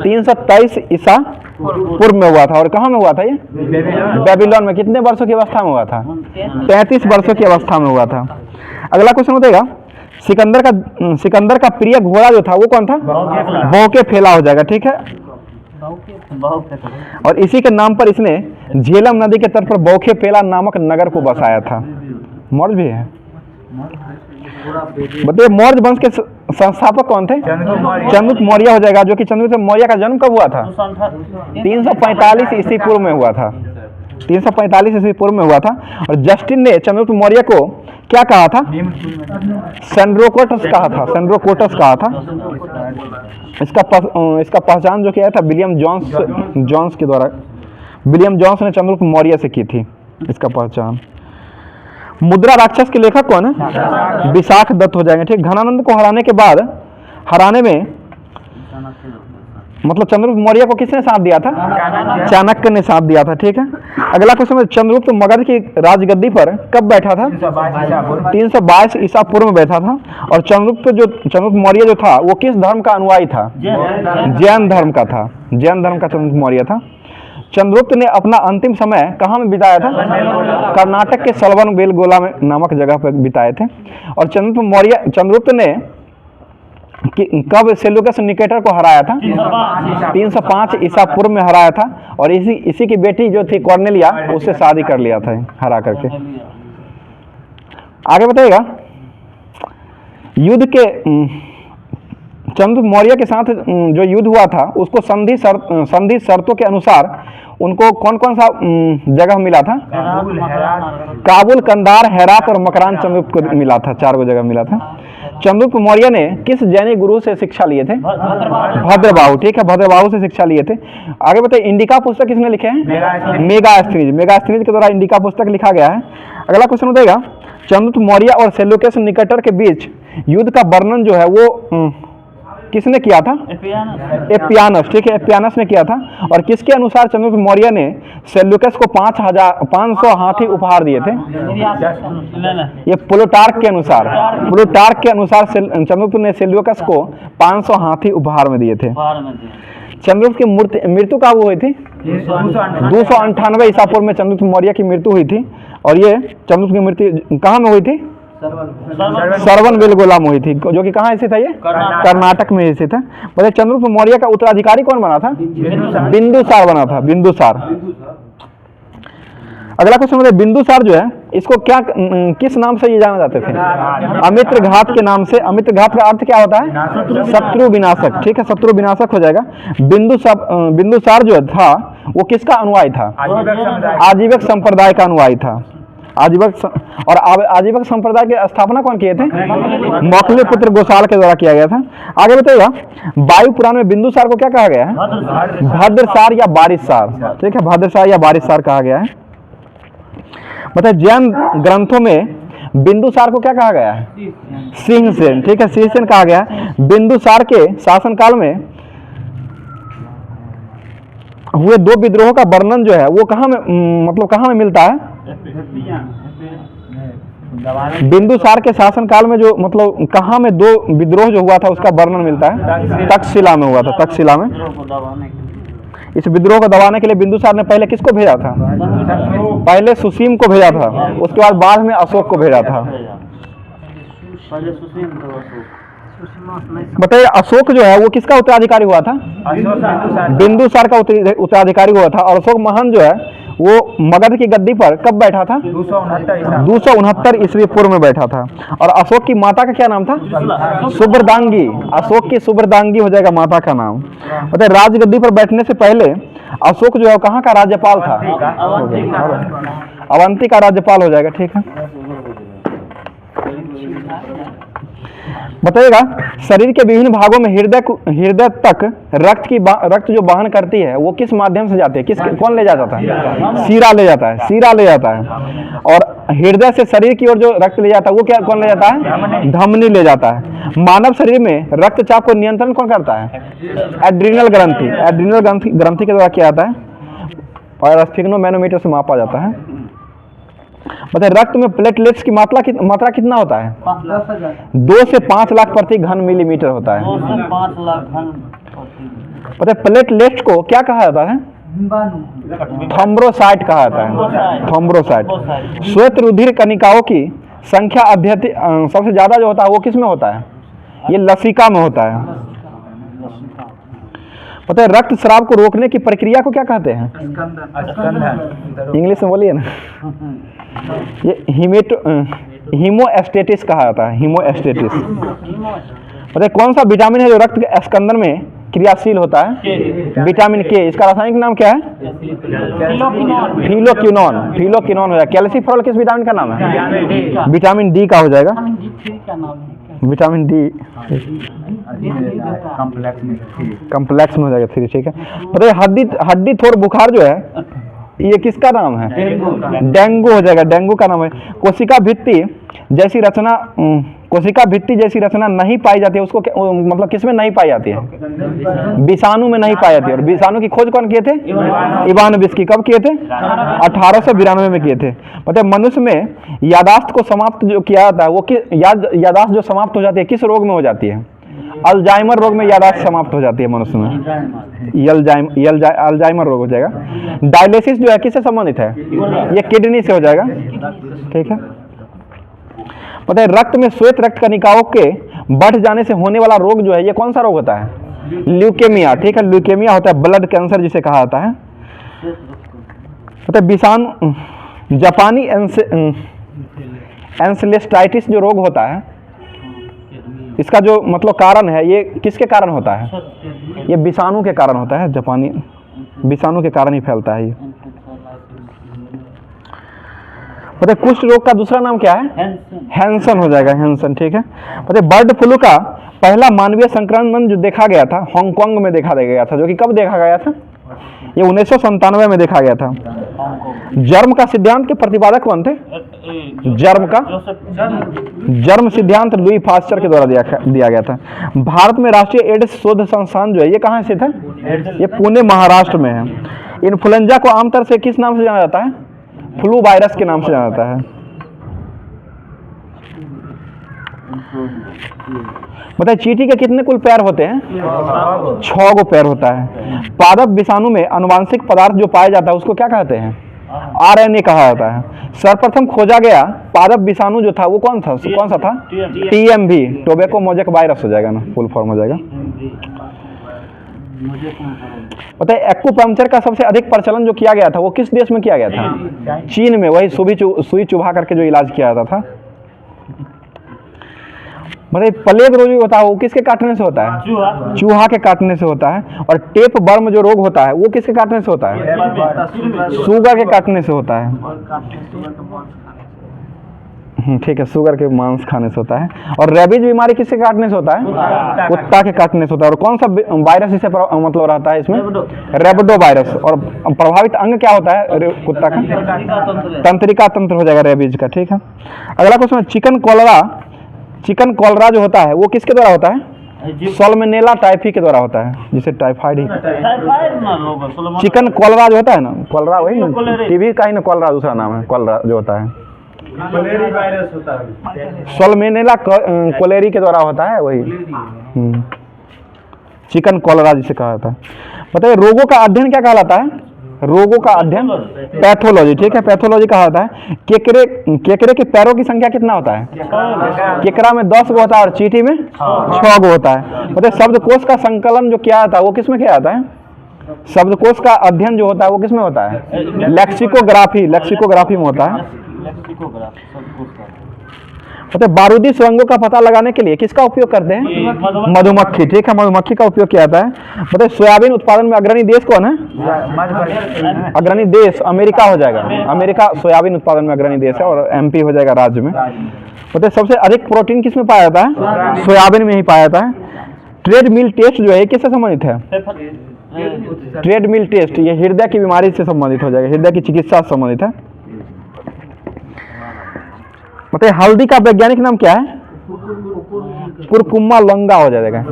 323 ईसा पूर्व में हुआ था। और कहाँ में हुआ था ये? बेबीलोन में। कितने वर्षों की अवस्था में हुआ था? 33 वर्षों की अवस्था में हुआ था। अगला क्वेश्चन बताएगा सिकंदर का प्रिय घोड़ा जो था वो कौन था? बौके फेला हो जाएगा, ठीक है। और इसी के नाम पर इसने झेलम नदी के तट पर बौखे फेला नामक नगर को बसाया था। मौर्य भी है। बताइए मौर्य वंश के संस्थापक कौन थे? चंद्रगुप्त मौर्य हो जाएगा। जो कि चंद्रगुप्त मौर्य का जन्म कब हुआ था? 345 ईस्वी पूर्व में हुआ था। 345 ईस्वी पूर्व में हुआ था। और जस्टिन ने चंद्रगुप्त मौर्य को क्या कहा था? सेंड्रोकोटस कहा था। सेंड्रोकोटस कहा था। इसका पहचान जो किया था विलियम जॉन्स के द्वारा। विलियम जॉन्स ने चंद्रगुप्त मौर्य से की थी इसका पहचान। मुद्रा राक्षस के लेखक कौन है? विशाख दत्त हो जाएंगे, ठीक। घनानंद को हराने में मतलब चंद्रगुप्त मौर्य को किसने साथ दिया था? चाणक्य ने साथ दिया था, ठीक है। अगला क्वेश्चन, चंद्रगुप्त मगध की राजगद्दी पर कब बैठा था? 322 ईसा पूर्व में बैठा था। और चंद्रगुप्त मौर्य जो था वो किस धर्म का अनुयायी था? जैन धर्म का था। जैन धर्म का चंद्रगुप्त मौर्य था। चंद्रगुप्त ने अपना अंतिम समय कहाँ में बिताया था? कर्नाटक के सलवन बेलगोला में नामक जगह पर बिताए थे। और चंद्रगुप्त ने कब सेल्यूकस निकेटर को हराया था? 305 ईसा पूर्व में हराया था। और इसी की बेटी जो थी कॉर्नेलिया उससे शादी कर लिया था हरा करके। आगे बताइएगा युद्ध के चंद्रगुप्त मौर्य के साथ जो युद्ध हुआ था उसको संधि शर्तों के अनुसार उनको कौन कौन सा जगह मिला था? काबुल, कंधार, हेरात और मकरान चंद्रगुप्त को मिला था। 4 जगह मिला था। चंद्रगुप्त मौर्य ने किस जैनी गुरु से शिक्षा लिए थे? भद्रबाहु, ठीक है। भद्रबाहु से शिक्षा लिए थे। आगे बताइए इंडिका पुस्तक किसने लिखे हैं? मेगास्थनीज के द्वारा इंडिका पुस्तक लिखा गया है। अगला क्वेश्चन बताएगा चंद्रगुप्त मौर्य और सेल्यूकस निकेटर के बीच युद्ध का वर्णन जो है वो किसने किया था? एपियानस, ठीक है। एपियानस ने किया था। और किसके अनुसार चंद्रगुप्त मौर्य ने सेल्यूकस को 500 हाथी उपहार दिए थे? ये प्लूटार्क के अनुसार चंद्रगुप्त ने सेल्यूकस को 500 हाथी उपहार में दिए थे। चंद्रगुप्त की मृत्यु कब हुई थी? 298 ईसा पूर्व में चंद्रगुप्त मौर्य की मृत्यु हुई थी। और ये चंद्रगुप्त की मृत्यु कहाँ में हुई थी? सरवन बेलगोला में हुई थी, जो कि कहाँ स्थित है? ये कर्नाटक में स्थित है। बताइए चंद्रगुप्त मौर्य का उत्तराधिकारी कौन बना था? बिंदुसार बना था। बिंदुसार। अगला क्वेश्चन बताइए बिंदुसार जो है इसको किस नाम से ये जाना जाते थे? अमित्र घात के नाम से। अमित्र घात का अर्थ क्या होता है? शत्रु विनाशक, ठीक है। शत्रु विनाशक हो जाएगा। बिंदुसार जो था वो किसका अनुयायी था? आजीवक संप्रदाय का अनुयायी था। आजीवक संप्रदाय की स्थापना कौन किए थे? मौखली पुत्र गोसाल के द्वारा किया गया था। आगे बताइएगा वायु पुराण में बिंदुसार को क्या कहा गया है? भद्रसार या बारिशसार, ठीक है। भद्रसार या बारिशसार कहा गया है। मतलब जैन ग्रंथों में बिंदुसार को क्या कहा गया है? सिंहसेन, ठीक है। सिंहसेन कहा गया है। बिंदुसार के शासनकाल में हुए 2 विद्रोहों का वर्णन जो है वो कहाँ में मिलता है? बिंदुसार के शासनकाल में जो कहाँ में 2 विद्रोह जो हुआ था उसका वर्णन मिलता है? तक्षशिला में हुआ था। तक्षशिला में। इस विद्रोह को दबाने के लिए बिंदुसार ने पहले किसको भेजा था? पहले सुसीम को भेजा था। उसके बाद में अशोक को भेजा था। बताइए अशोक जो है वो किसका उत्तराधिकारी हुआ था? बिंदुसार का उत्तराधिकारी हुआ था। और अशोक महान जो है वो मगध की गद्दी पर कब बैठा था? 269 ईस्वी पूर्व में बैठा था। और अशोक की माता का क्या नाम था? सुब्रदांगी। अशोक की सुब्रदांगी हो जाएगा माता का नाम। बताइए राजगद्दी पर बैठने से पहले अशोक जो है कहाँ का राज्यपाल था? अवंती का राज्यपाल हो जाएगा, ठीक है। बताइएगा, शरीर के विभिन्न भागों में हृदय तक रक्त जो वहन करती है वो किस माध्यम से जाती है? कौन ले जाता है? सीरा ले जाता है, सीरा ले जाता है। और हृदय से शरीर की ओर जो रक्त ले जाता है वो कौन ले जाता है? धमनी ले जाता है। मानव शरीर में रक्तचाप को नियंत्रण कौन करता है? एड्रीनल ग्रंथि के द्वारा किया जाता है और स्फिग्नोमैनोमीटर से मापा जाता है। मतलब रक्त में प्लेटलेट्स की मात्रा कितना होता है? 2 से 5 लाख प्रति घन मिलीमीटर होता है। 2 से 5 लाख घन। मतलब प्लेटलेट्स को क्या कहा जाता है? थ्रोम्बोसाइट कहा जाता है, थ्रोम्बोसाइट। श्वेत रुधिर कणिकाओं की संख्या सबसे ज्यादा जो होता है वो किस में होता है? ये लसिका में होता है। पता है रक्त स्राव को रोकने की प्रक्रिया को क्या कहते हैं? इंग्लिश में बोलिए ना। ये हीमोस्टेटिस कहा जाता है, हीमोस्टेटिस। पता है कौन सा विटामिन है जो रक्त के स्कंदन में क्रियाशील होता है? विटामिन के। इसका रासायनिक नाम क्या है? फिलोक्विनोन हो जाएगा। कैल्सीफेरॉल किस विटामिन का नाम है? विटामिन डी का हो जाएगा, विटामिन डी कम्प्लेक्स में हो जाएगा 3। ठीक है। पता है हड्डी थोर बुखार जो है ये किसका नाम है? डेंगू हो जाएगा, डेंगू का नाम है। कोशिका भित्ति जैसी रचना नहीं पाई जाती है, उसको मतलब किस में नहीं पाई जाती है? विषाणु में नहीं पाई जाती है। और विषाणु की खोज कौन किए थे? इवानोविस्की। कब किए थे? 1892 में किए थे। मतलब मनुष्य में यादाश्त को समाप्त जो किया जाता है वो यादाश्त जो समाप्त हो जाती है किस रोग में हो जाती है? अल्जाइमर रोग में यादाश्त समाप्त हो जाती है मनुष्य में। अल्जाइमर रोग हो जाएगा। डायलिसिस जो है किससे संबंधित है? ये किडनी से हो जाएगा। ठीक है। पता है रक्त में श्वेत रक्त कणिकाओं के बढ़ जाने से होने वाला रोग जो है ये कौन सा रोग होता है? ल्यूकेमिया। ठीक है, ल्यूकेमिया होता है, ब्लड कैंसर जिसे कहा जाता है। पता है विषाणु जापानी एन्सेफेलाइटिस जो रोग होता है इसका जो मतलब कारण है ये किसके कारण होता है? ये विषाणु के कारण होता है, जापानी विषाणु के कारण ही फैलता है ये। पता है कुष्ठ रोग का दूसरा नाम क्या है? हैंसन हो जाएगा, हैंसन। ठीक है। पता है बर्ड फ्लू का पहला मानवीय संक्रमण जो देखा गया था हांगकांग में देखा गया था, जो कि कब देखा गया था? ये 1997 में देखा गया था। जर्म का सिद्धांत के प्रतिपादक कौन थे? जर्म सिद्धांत लुई पास्चर के द्वारा दिया गया था। भारत में राष्ट्रीय एड्स शोध संस्थान जो है ये कहाँ स्थित है? ये पुणे महाराष्ट्र में है। इन्फ्लुएंजा को आमतौर से किस नाम से जाना जाता है? फ्लू वायरस के नाम से जाना जाता है। बताइए चींटी के कितने कुल पैर होते हैं? 6 गो पैर होता है। पादप विषाणु में अनुवांशिक पदार्थ जो पाया जाता है उसको क्या कहते हैं? आरएनए कहा जाता है। सर्वप्रथम खोजा गया पादप विषाणु जो था वो कौन सा था? टीएमवी, टोबैको मोजेक वायरस हो जाएगा ना, फुल फॉर्म हो जाएगा। पता है एक्यूपंक्चर का सबसे अधिक प्रचलन जो किया गया था वो किस देश में किया गया था? चीन में। वही सुई चुभा करके जो इलाज किया जाता था। मतलब प्लेग रोग जो होता है वो किसके काटने से होता है? चूहा के काटने से होता है। और टेप वर्म जो रोग होता है वो किसके काटने से होता है? सुगर के काटने से होता है। ठीक है, शुगर के मांस खाने से होता है। और रेबीज बीमारी किसके काटने से होता है? कुत्ता के काटने से होता है। और कौन सा वायरस इसे मतलब रहता है इसमें? Rhabdo virus. और प्रभावित अंग क्या होता है कुत्ता का? तंत्रिका तंत्र हो जाएगा रेबीज का। ठीक है। अगला क्वेश्चन, चिकन कॉलरा जो होता है वो किसके द्वारा होता है? सल्मोनेला टाइफी के द्वारा होता है, जिसे टाइफाइड ही। चिकन कॉलरा जो होता है ना, कॉलरा वही टीबी का ही ना, कॉलरा दूसरा नाम है। कॉलरा जो होता है वायरस होता है, सल्मोनेला कोलेरी के द्वारा होता है वही। चिकन कॉलरा जिसे कहा जाता है। बताइए रोगों का अध्ययन क्या कहलाता है? रोगों का अध्ययन पैथोलॉजी। ठीक है, पैथोलॉजी कहा जाता है। केकड़े के पैरों की संख्या कितना होता है? केकड़ा में 10 गो होता है और चींटी में 6 गो होता है। मतलब शब्दकोश का संकलन जो किया जाता है वो किस में किया जाता है? शब्दकोश का अध्ययन जो होता है वो किस में होता है? लेक्सिकोग्राफी में होता है। मतलब बारूदी सुरंगों का पता लगाने के लिए किसका उपयोग करते हैं? मधुमक्खी। ठीक है, मधुमक्खी का उपयोग किया जाता है। मतलब सोयाबीन उत्पादन में अग्रणी देश कौन है? अग्रणी देश अमेरिका हो जाएगा। अमेरिका सोयाबीन उत्पादन में अग्रणी देश है और एमपी हो जाएगा राज्य में। बताइए सबसे अधिक प्रोटीन किस में पाया जाता है? सोयाबीन में ही पाया जाता है। ट्रेडमिल टेस्ट जो है ये किससे संबंधित है? ट्रेडमिल टेस्ट ये हृदय की बीमारी से संबंधित हो जाएगा, हृदय की चिकित्सा से संबंधित है। बताइए हल्दी का वैज्ञानिक नाम क्या है? कुरकुम्मा लौंगा हो जाएगा,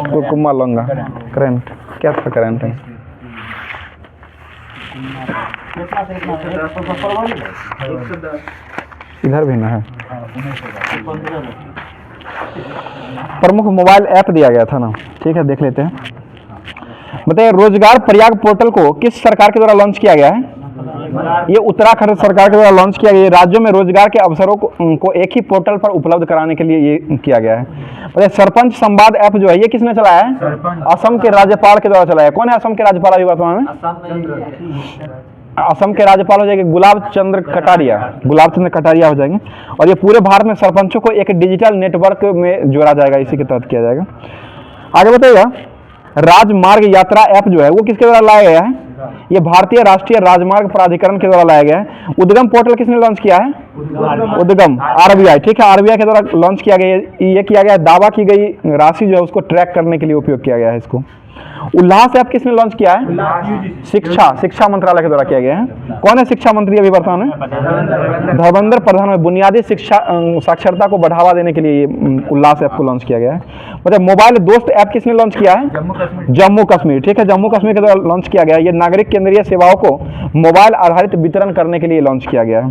कुरकुम्मा लौंगा। करंट क्या था? करंट है इधर भी ना है। प्रमुख मोबाइल ऐप दिया गया था ना, ठीक है देख लेते हैं। बताइए रोजगार प्रयाग पोर्टल को किस सरकार के द्वारा लॉन्च किया गया है? ये उत्तराखंड सरकार के द्वारा लॉन्च किया गया। राज्यों में रोजगार के अवसरों को एक ही पोर्टल पर उपलब्ध कराने के लिए ये किया गया है। बताइए सरपंच संवाद ऐप जो है ये किसने चलाया है? असम के राज्यपाल के द्वारा चलाया है। कौन है असम के राज्यपाल अभी वर्तमान में? असम के राज्यपाल हो जाएंगे गुलाब चंद्र कटारिया हो जाएंगे। और ये पूरे भारत में सरपंचों को एक डिजिटल नेटवर्क में जोड़ा जाएगा, इसी के तहत किया जाएगा। आगे बताइएगा राजमार्ग यात्रा ऐप जो है वो किसके द्वारा लाया गया है? ये भारतीय राष्ट्रीय राजमार्ग प्राधिकरण के द्वारा लाया गया है। उद्गम पोर्टल किसने लॉन्च किया है? उद्गम आरबीआई, ठीक है आरबीआई के द्वारा लॉन्च किया गया। ये किया गया दावा की गई राशि जो है उसको ट्रैक करने के लिए उपयोग किया गया है इसको। उल्लास ऐप किसने लॉन्च किया है? शिक्षा मंत्रालय के द्वारा किया गया है। कौन है शिक्षा मंत्री अभी वर्तमान में? धर्मेंद्र प्रधान में। बुनियादी शिक्षा साक्षरता को बढ़ावा देने के लिए उल्लास ऐप को लॉन्च किया गया है। मतलब मोबाइल दोस्त ऐप किसने लॉन्च किया है? जम्मू कश्मीर, ठीक है जम्मू कश्मीर के द्वारा लॉन्च किया गया है। ये नागरिक केंद्रीय सेवाओं को मोबाइल आधारित वितरण करने के लिए लॉन्च किया गया है।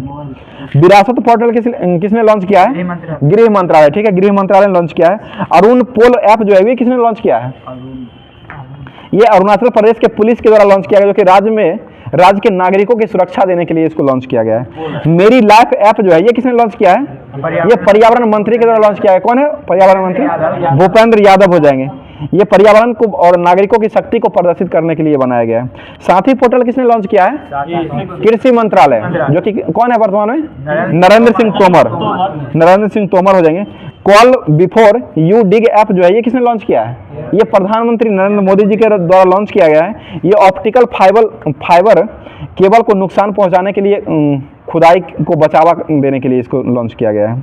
विरासत पोर्टल किसने लॉन्च किया है? गृह मंत्रालय, ठीक है गृह मंत्रालय ने लॉन्च किया है। अरुण पोल ऐप जो है ये किसने लॉन्च किया है? ये अरुणाचल प्रदेश के पुलिस के द्वारा लॉन्च किया गया, जो कि राज्य के नागरिकों की सुरक्षा देने के लिए इसको लॉन्च किया गया है। मेरी लाइफ ऐप जो है ये किसने लॉन्च किया है? ये पर्यावरण मंत्री के द्वारा लॉन्च किया है। कौन है पर्यावरण मंत्री? भूपेंद्र यादव हो जाएंगे। ये पर्यावरण को और नागरिकों की शक्ति को प्रदर्शित करने के लिए बनाया गया है। साथी पोर्टल किसने लॉन्च किया है? कृषि मंत्रालय, जो कि कौन है वर्तमान में? नरेंद्र सिंह तोमर हो जाएंगे। Call before you dig app जो है ये किसने लॉन्च किया है? ये प्रधानमंत्री नरेंद्र मोदी जी के द्वारा लॉन्च किया गया है। ये ऑप्टिकल फाइबर केबल को नुकसान पहुंचाने के लिए खुदाई को बचावा देने के लिए इसको लॉन्च किया गया है।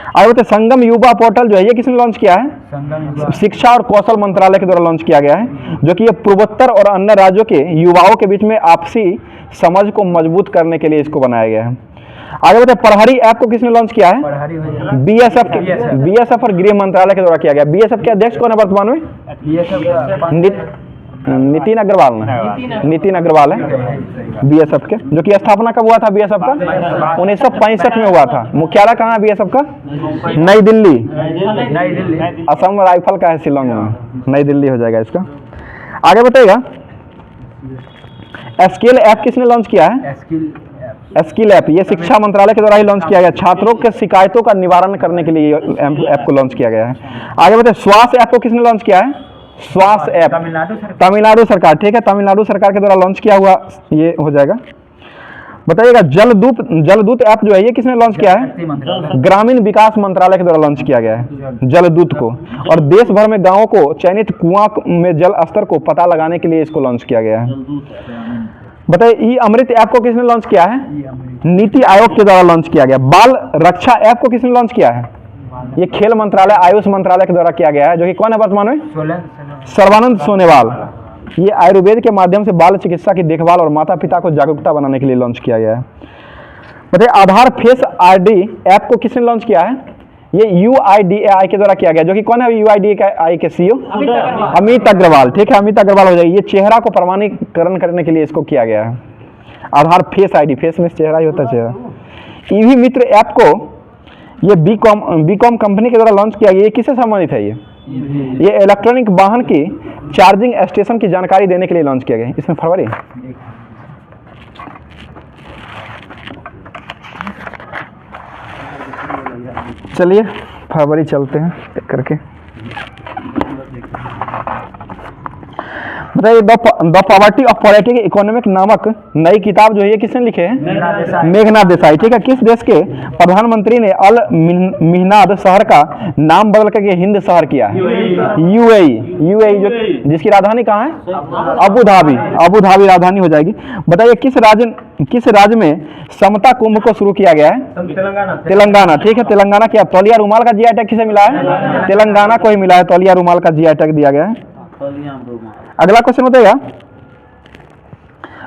आगे बताइए संगम युवा पोर्टल जो है ये किसने लॉन्च किया है? शिक्षा और कौशल मंत्रालय के द्वारा लॉन्च किया गया है, जो कि ये पूर्वोत्तर और अन्य राज्यों के युवाओं के बीच में आपसी समझ को मजबूत करने के लिए इसको बनाया गया है। आगे बताइए प्रहरी ऐप को किसने लॉन्च किया है? बीएसएफ और गृह मंत्रालय के द्वारा किया गया। बीएसएफ के अध्यक्ष कौन है वर्तमान में? नितिन अग्रवाल है बीएसएफ के, जो कि स्थापना कब हुआ था बीएसएफ का? 1965 में हुआ था। मुख्यालय कहाँ है बीएसएफ का? नई दिल्ली। असम राइफल का है शिलोंग में, नई दिल्ली हो जाएगा इसका। आगे बताइएगा स्किल ऐप किसने लॉन्च किया है? स्किल ऐप ये शिक्षा मंत्रालय के द्वारा ही लॉन्च किया गया। छात्रों के शिकायतों का निवारण करने के लिए ऐप को लॉन्च किया गया है। आगे बताइए स्वास्थ्य ऐप को किसने लॉन्च किया है? स्वास्थ्य ऐप तमिलनाडु सरकार, ठीक है तमिलनाडु सरकार के द्वारा लॉन्च किया हुआ ये हो जाएगा। बताइएगा जलदूत ऐप जो है ये किसने लॉन्च किया है? ग्रामीण विकास मंत्रालय के द्वारा लॉन्च किया गया है जलदूत को। और देश भर में गांवों को चयनित कुआं में जल स्तर को पता लगाने के लिए इसको लॉन्च किया गया है। बताइए ई अमृत ऐप को किसने लॉन्च किया है? नीति आयोग के द्वारा लॉन्च किया गया। बाल रक्षा ऐप को किसने लॉन्च किया है? ये खेल मंत्रालय आयुष मंत्रालय के द्वारा किया गया है, जो कि कौन है वर्तमान में? सर्बानंद सोनोवाल। ये आयुर्वेद के माध्यम से बाल चिकित्सा की देखभाल और माता पिता को जागरूकता बनाने के लिए लॉन्च किया गया है। बताइए आधार फेस आईडी ऐप को किसने लॉन्च किया है? ये UIDAI के द्वारा किया गया, जो कि कौन है UIDAI के CEO? अमित अग्रवाल, ठीक है अमित अग्रवाल हो जाएगी। ये चेहरा को प्रमाणीकरण करने के लिए इसको किया गया है। आधार फेस आईडी, फेस में चेहरा ही होता है चेहरा। ईवी मित्र ऐप को ये बीकॉम कंपनी के द्वारा लॉन्च किया गया। ये किससे संबंधित है? ये इलेक्ट्रॉनिक वाहन की चार्जिंग स्टेशन की जानकारी देने के लिए लॉन्च किया गया। इसमें फरवरी चलिए फरवरी चलते हैं करके। बताइए the poverty of political economic नामक नई किताब जो है ये किसने लिखे हैं? मेघनाथ देसाई। ठीक है। किस देश के प्रधानमंत्री ने अल मिहनाद शहर का नाम बदल करके हिंद शहर किया है? यूएई जो जिसकी राजधानी कहाँ है? अबू धाबी राजधानी हो जाएगी। बताइए किस राज्य में समता कुंभ को शुरू किया गया है? तेलंगाना। ठीक है। तेलंगाना क्या तौलिया रुमाल का जीआई टैग किसे मिला है? तेलंगाना को ही मिला है, तौलिया रुमाल का जीआई टैग दिया गया है। अगला क्वेश्चन बताइएगा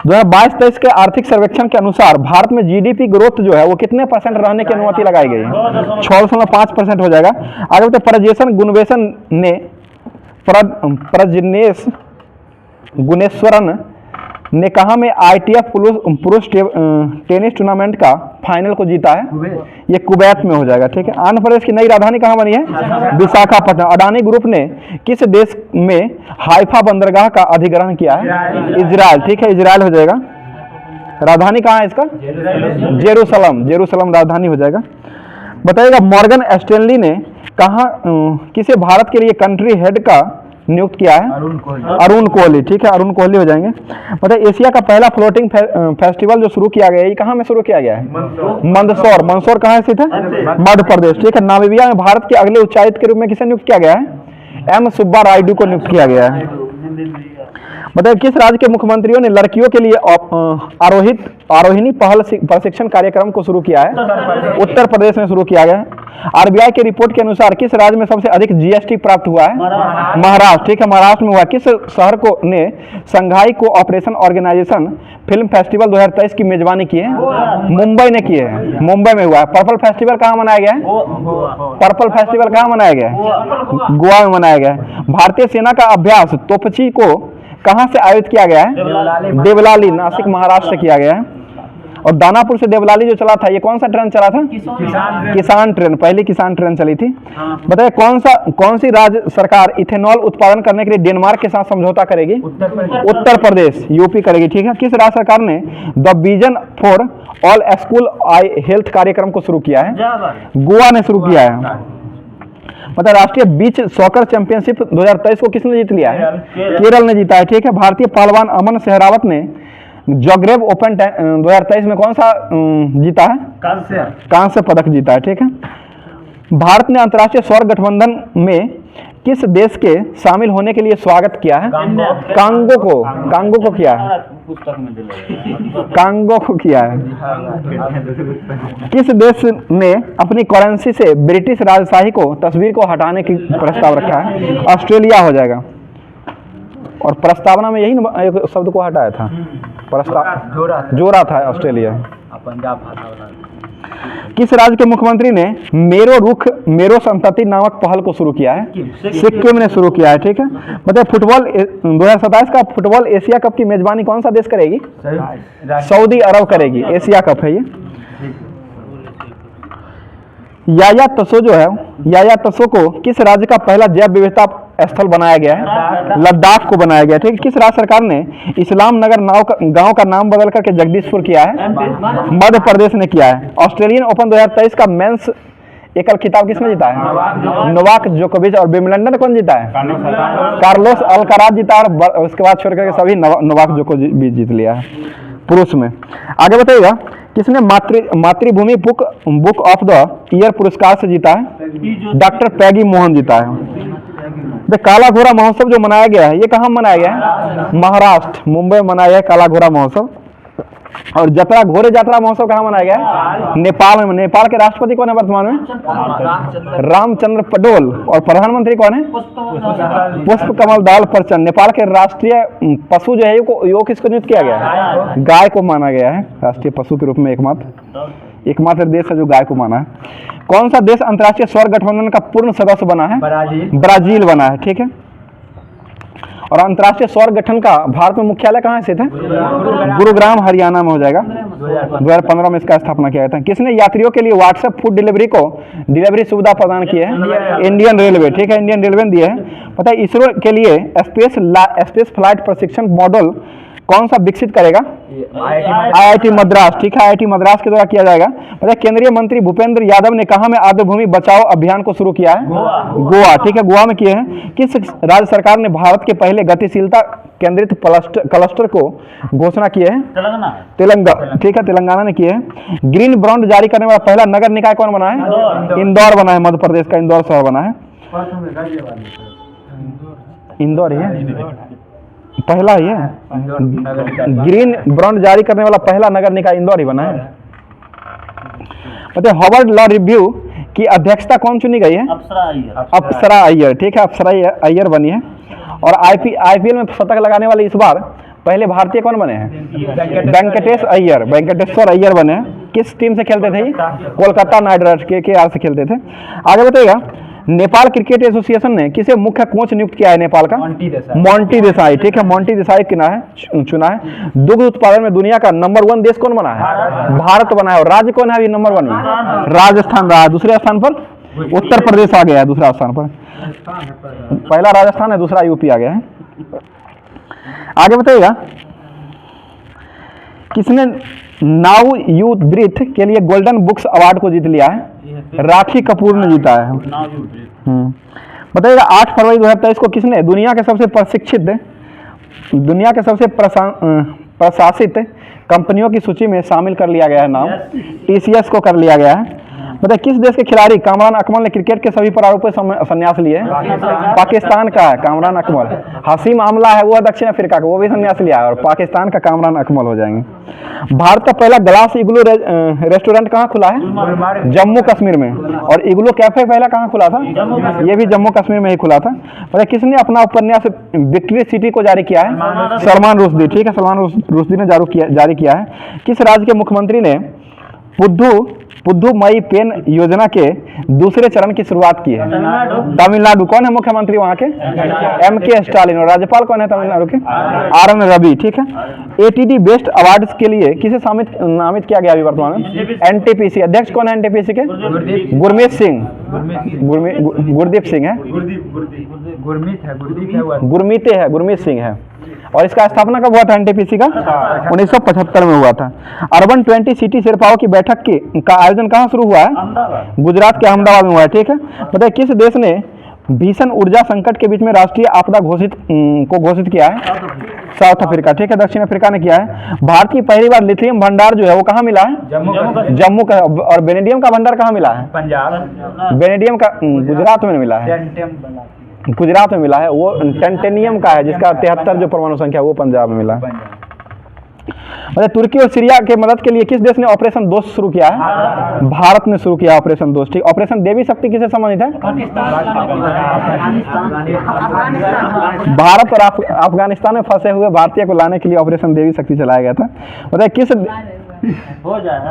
2022-23 के आर्थिक सर्वेक्षण के अनुसार भारत में जीडीपी ग्रोथ जो है वो कितने % रहने की अनुमति लगाई गई है? 6.5% हो जाएगा। आगे बढ़ते प्रजेशन गुणवेशन ने प्रजनेश गुणेश्वरन ने कहा में ITF पुरुष टेनिस टूर्नामेंट का फाइनल को जीता है? ये कुवैत में हो जाएगा। ठीक है। आंध्र प्रदेश की नई राजधानी कहाँ बनी है? विशाखापट्टनम। अडानी ग्रुप ने किस देश में हाइफा बंदरगाह का अधिग्रहण किया है? इजराइल। ठीक है। इजराइल हो जाएगा। राजधानी कहाँ है इसका? जेरूसलम राजधानी हो जाएगा। बताइएगा मॉर्गन स्टैनली ने कहा किसे भारत के लिए कंट्री हेड का नियुक्त किया है? अरुण कोहली। ठीक है। अरुण कोहली हो जाएंगे। मतलब एशिया का पहला फ्लोटिंग फेस्टिवल जो शुरू किया गया है ये कहाँ में शुरू किया गया है? मंदसौर कहाँ स्थित है? मध्य प्रदेश। ठीक है। नामीबिया में भारत के अगले उच्चायुक्त के रूप में किसे नियुक्त किया गया है? एम सुब्बा रायडू को नियुक्त किया गया है। मतलब किस राज्य के मुख्यमंत्रियों ने लड़कियों के लिए आरोहिणी पहल प्रशिक्षण कार्यक्रम को शुरू किया है? उत्तर प्रदेश में शुरू किया गया है। आरबीआई की रिपोर्ट के अनुसार किस राज्य में सबसे अधिक जीएसटी प्राप्त हुआ है? महाराष्ट्र। ठीक है। महाराष्ट्र में हुआ। किस शहर को ने Shanghai cooperation organisation film festival 2023 की मेजबानी की है? मुंबई ने की है। मुंबई में हुआ है। पर्पल फेस्टिवल कहाँ मनाया गया है? गोवा में मनाया गया है। भारतीय सेना का अभ्यास तोपची को कहाँ से आयोजित किया गया है? देवलाली, नासिक महाराष्ट्र से किया गया है। और दानापुर से देवलाली जो चला था ये कौन सा ट्रेन चला था? किसान ट्रेन। पहली किसान ट्रेन चली थी। बताइए कौन सी राज्य सरकार इथेनॉल उत्पादन करने के लिए डेनमार्क के साथ समझौता करेगी? उत्तर प्रदेश। यूपी करेगी। ठीक है। किस राज्य सरकार ने the vision for all school health कार्यक्रम को शुरू किया है? गोवा ने शुरू किया है। मतलब राष्ट्रीय बीच सॉकर चैंपियनशिप 2023 को किसने जीत लिया है? केरल ने जीता है। ठीक है। भारतीय पहलवान अमन सहरावत ने जोग्रेब ओपन 2023 में कौन सा जीता है? कांस्य पदक जीता है। ठीक है। भारत ने अंतर्राष्ट्रीय सौर गठबंधन में किस देश के शामिल होने के लिए स्वागत किया है? कांगो को किया है। कांगो को किया है। किस देश ने अपनी करेंसी से ब्रिटिश राजशाही को तस्वीर को हटाने की प्रस्ताव रखा है? ऑस्ट्रेलिया हो जाएगा। और प्रस्तावना में यही एक शब्द को हटाया था। प्रस्ताव जोड़ा था ऑस्ट्रेलिया। किस राज्य के मुख्यमंत्री ने मेरो संतति नामक पहल को शुरू किया है? सिक्किम ने शुरू किया है। ठीक है। मतलब फुटबॉल 2027 का फुटबॉल एशिया कप की मेजबानी कौन सा देश करेगी? सऊदी अरब करेगी। एशिया कप है ये। याया तसो को किस राज्य का पहला जैव विविधता स्थल बनाया गया है? लद्दाख को बनाया गया। ठीक है। किस राज्य सरकार ने इस्लाम नगर गांव का नाम बदल करके जगदीशपुर किया है? मध्य प्रदेश ने किया है। ऑस्ट्रेलियन ओपन 2023 का मेंस एकल खिताब किसने जीता है? नोवाक जोकोविच। और विंबलडन कौन जीता है? कार्लोस अल्काराज जीता। और उसके बाद छोड़ करके सभी नोवाक जोकोविच जीत लिया है पुरुष में। आगे बताइएगा किसने मातृभूमि बुक ऑफ द ईयर पुरस्कार से जीता है? डॉक्टर पैगी मोहन जीता है। काला घोड़ा महोत्सव जो मनाया गया है ये कहाँ मनाया गया है? महाराष्ट्र, मुंबई में मनाया गया है काला घोड़ा महोत्सव। और घोड़े यात्रा महोत्सव कहाँ मनाया गया है? नेपाल में। नेपाल के राष्ट्रपति कौन है वर्तमान में? रामचंद्र पडोल। और प्रधानमंत्री कौन है? पुष्प कमल दाल प्रचंड। नेपाल के राष्ट्रीय पशु जो है यो किसको नियुक्त किया गया है? गाय को माना गया है राष्ट्रीय पशु के रूप में। एकमात्र देश है जो गाय को माना है। कौन सा देश अंतर्राष्ट्रीय सौर गठबंधन का पूर्ण सदस्य बना है? ब्राजील बना है। ठीक है। और अंतर्राष्ट्रीय सौर गठन का भारत में मुख्यालय कहाँ स्थित है? गुरुग्राम हरियाणा में हो जाएगा। 2015 में इसका स्थापना किया गया था। किसने यात्रियों के लिए व्हाट्सएप फूड डिलीवरी सुविधा प्रदान की है? Indian railway. ठीक है। इंडियन रेलवे ने दिया है। पता है इसरो के लिए स्पेस फ्लाइट प्रशिक्षण मॉडल कौन सा विकसित करेगा? IIT मद्रास। ठीक है। IIT मद्रास के द्वारा किया जाएगा। मतलब केंद्रीय मंत्री भूपेंद्र यादव ने कहा में आर्द्रभूमि बचाओ अभियान को शुरू किया है? गोवा। ठीक है। गोवा में किए हैं। किस राज्य सरकार ने भारत के पहले गतिशीलता केंद्रित क्लस्टर को घोषणा किए हैं? तेलंगाना। तेलंगाना, ठीक है, तेलंगाना ने किए हैं। ग्रीन बॉन्ड जारी करने वाला पहला नगर निकाय कौन बना है? इंदौर बना है, मध्य प्रदेश का इंदौर शहर बना है। इंदौर ही है, पहला ही है। ग्रीन बॉन्ड जारी करने वाला पहला नगर निकाय इंदौर ही बना है। मतलब हार्वर्ड लॉ रिव्यू की अध्यक्षता कौन चुनी गई है? अप्सरा अय्यर। अप्सरा अय्यर, ठीक है, अप्सरा अय्यर बनी है। और आईपीएल में शतक लगाने वाले इस बार पहले भारतीय कौन बने हैं? वेंकटेश्वर अय्यर बने हैं। किस टीम से खेलते थे ये? कोलकाता नाइट राइडर्स KKR से खेलते थे। आगे बताइएगा, नेपाल क्रिकेट एसोसिएशन ने किसे मुख्य कोच नियुक्त किया है नेपाल का? मोंटी देसाई, ठीक है, मोंटी देसाई चुना है। दुग्ध उत्पादन में दुनिया का नंबर 1 देश कौन बना है? भारत बना है। और राज्य कौन है अभी नंबर 1 में? राजस्थान रहा। दूसरे स्थान पर उत्तर प्रदेश आ गया है, दूसरा स्थान पर। पहला राजस्थान है, दूसरा यूपी आ गया है। आगे बताइएगा, किसने नाउ यू ब्रीथ के लिए गोल्डन बुक्स अवार्ड को जीत लिया है? राखी कपूर ने जीता है। बताइएगा, 8 फरवरी 2023 को किसने दुनिया के सबसे प्रशासित कंपनियों की सूची में शामिल कर लिया गया है? नाम TCS को कर लिया गया है। बताइए, किस देश के खिलाड़ी कामरान अकमल ने क्रिकेट के सभी प्रारूपों से संन्यास लिए? पाकिस्तान का है कामरान अकमल। हसीम आमला है, वो दक्षिण अफ्रीका का, वो भी संन्यास लिया है। और पाकिस्तान का कामरान अकमल हो जाएंगे। भारत का पहला ग्लास इग्लू रेस्टोरेंट कहाँ खुला है? जम्मू कश्मीर में। और इग्लू कैफे पहला कहाँ खुला था? ये भी जम्मू कश्मीर में ही खुला था। बताइए, किसने अपना उपन्यास विक्ट्री सिटी को जारी किया है? सलमान रुश्दी, ठीक है, सलमान रुश्दी ने जारी किया है। किस राज्य के मुख्यमंत्री ने पुद्दुमई पेन योजना के दूसरे चरण की शुरुआत की है? तमिलनाडु। कौन है मुख्यमंत्री वहां के? MK Stalin. और राज्यपाल कौन है तमिलनाडु के? RN रवि, ठीक है। ATD बेस्ट अवार्ड्स के लिए किसे नामित किया गया अभी वर्तमान में? NTPC। अध्यक्ष कौन है NTPC के? गुरदीप सिंह है, गुरमीत सिंह है। और इसका स्थापना कब हुआ था NTPC का? 1975 में हुआ था। अर्बन 20 सिटी शेरपाओं की बैठक का आयोजन कहाँ शुरू हुआ है? गुजरात के अहमदाबाद में हुआ है, ठीक है। बताइए, किस देश ने भीषण ऊर्जा संकट के बीच में राष्ट्रीय आपदा घोषित किया है? साउथ अफ्रीका, ठीक है, दक्षिण अफ्रीका ने किया है। भारत की पहली बार लिथियम भंडार जो है वो कहाँ मिला है? जम्मू का। और वेनेडियम का भंडार कहाँ मिला है? पंजाब। वेनेडियम का गुजरात में मिला है, गुजरात में मिला है। वो टेंटेनियम का है, जिसका 73 जो परमाणु संख्या, वो पंजाब में मिला है। मतलब तुर्की और सीरिया के मदद के लिए किस देश ने ऑपरेशन दोस्त शुरू किया है? भारत ने शुरू किया ऑपरेशन दोस्त, ठीक। ऑपरेशन देवी शक्ति किसे संबंधित है? भारत और अफगानिस्तान में फंसे हुए भारतीय को लाने के लिए ऑपरेशन देवी शक्ति चलाया गया था। बताइए,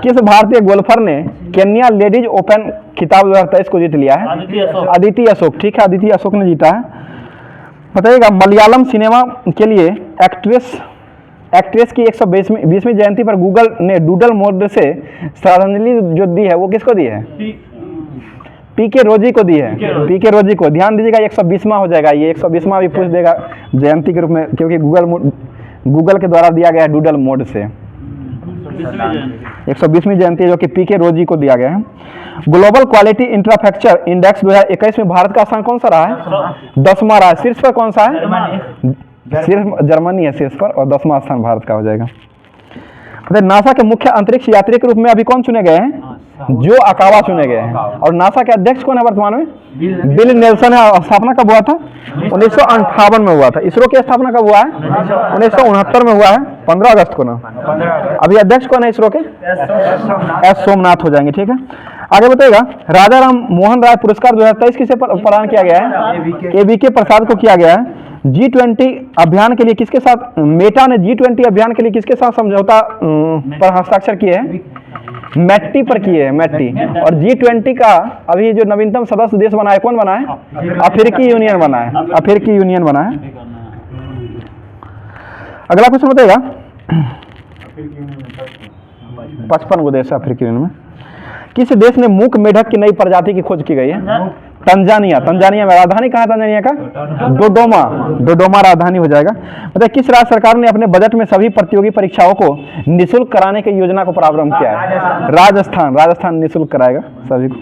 किस भारतीय गोल्फर ने केन्या लेडीज ओपन खिताब 2023 को जीत लिया है? अदिति अशोक, ठीक है, अदिति अशोक ने जीता है। बताइएगा, मलयालम सिनेमा के लिए एक्ट्रेस की 120वीं जयंती पर गूगल ने डूडल मोड से श्रद्धांजलि जो दी है वो किसको दी है? PK रोजी को दी है, PK रोजी को। ध्यान दीजिएगा, 120वां हो जाएगा, ये 120वां भी पूछ देगा जयंती के रूप में, क्योंकि गूगल के द्वारा दिया गया है डूडल मोड से। 120वीं जयंती है, जो कि PK रोजी को दिया गया है। ग्लोबल क्वालिटी इंफ्रास्ट्रक्चर इंडेक्स 2021 में भारत का स्थान कौन सा रहा है? 10वां रहा है। शीर्ष पर कौन सा है? सिर्फ जर्मनी है शीर्ष पर, और 10वां स्थान भारत का हो जाएगा। नासा के मुख्य अंतरिक्ष यात्री के रूप में अभी कौन चुने गए हैं? जो अकावा चुने गए हैं। और नासा के अध्यक्ष कौन है वर्तमान में? बिल नेल्सन है। स्थापना कब हुआ था? 1958 में हुआ था। इसरो की स्थापना कब हुआ है? 1969 में हुआ है, 15 अगस्त को ना। अभी अध्यक्ष कौन है इसरो के? S सोमनाथ हो जाएंगे, ठीक है। आगे बताइएगा, राजा राम मोहन राय पुरस्कार 2023 किसे प्रदान किया गया है? ABK प्रसाद को किया गया है। G20 अभियान के लिए किसके साथ, मेटा ने G20 अभियान के लिए किसके साथ समझौता पर हस्ताक्षर किए हैं? मैट्टी पर किए हैं, मैट्टी। और G20 का अभी जो नवीनतम सदस्य देश बना है, कौन बना है? अफ्रीकी यूनियन बना है, अफ्रीकी यूनियन बना है। अगला क्वेश्चन बताइएगा, 55 को देश है अफ्रीकी यूनियन में। किस देश ने मूक मेढक की नई प्रजाति की खोज की गई है? तंजानिया। तंजानिया में राजधानी कहाँ है तंजानिया का? डोडोमा राजधानी हो जाएगा। बताइए, किस राज्य सरकार ने अपने बजट में सभी प्रतियोगी परीक्षाओं को निःशुल्क कराने की योजना को प्रारंभ किया है? राजस्थान निःशुल्क कराएगा सभी को,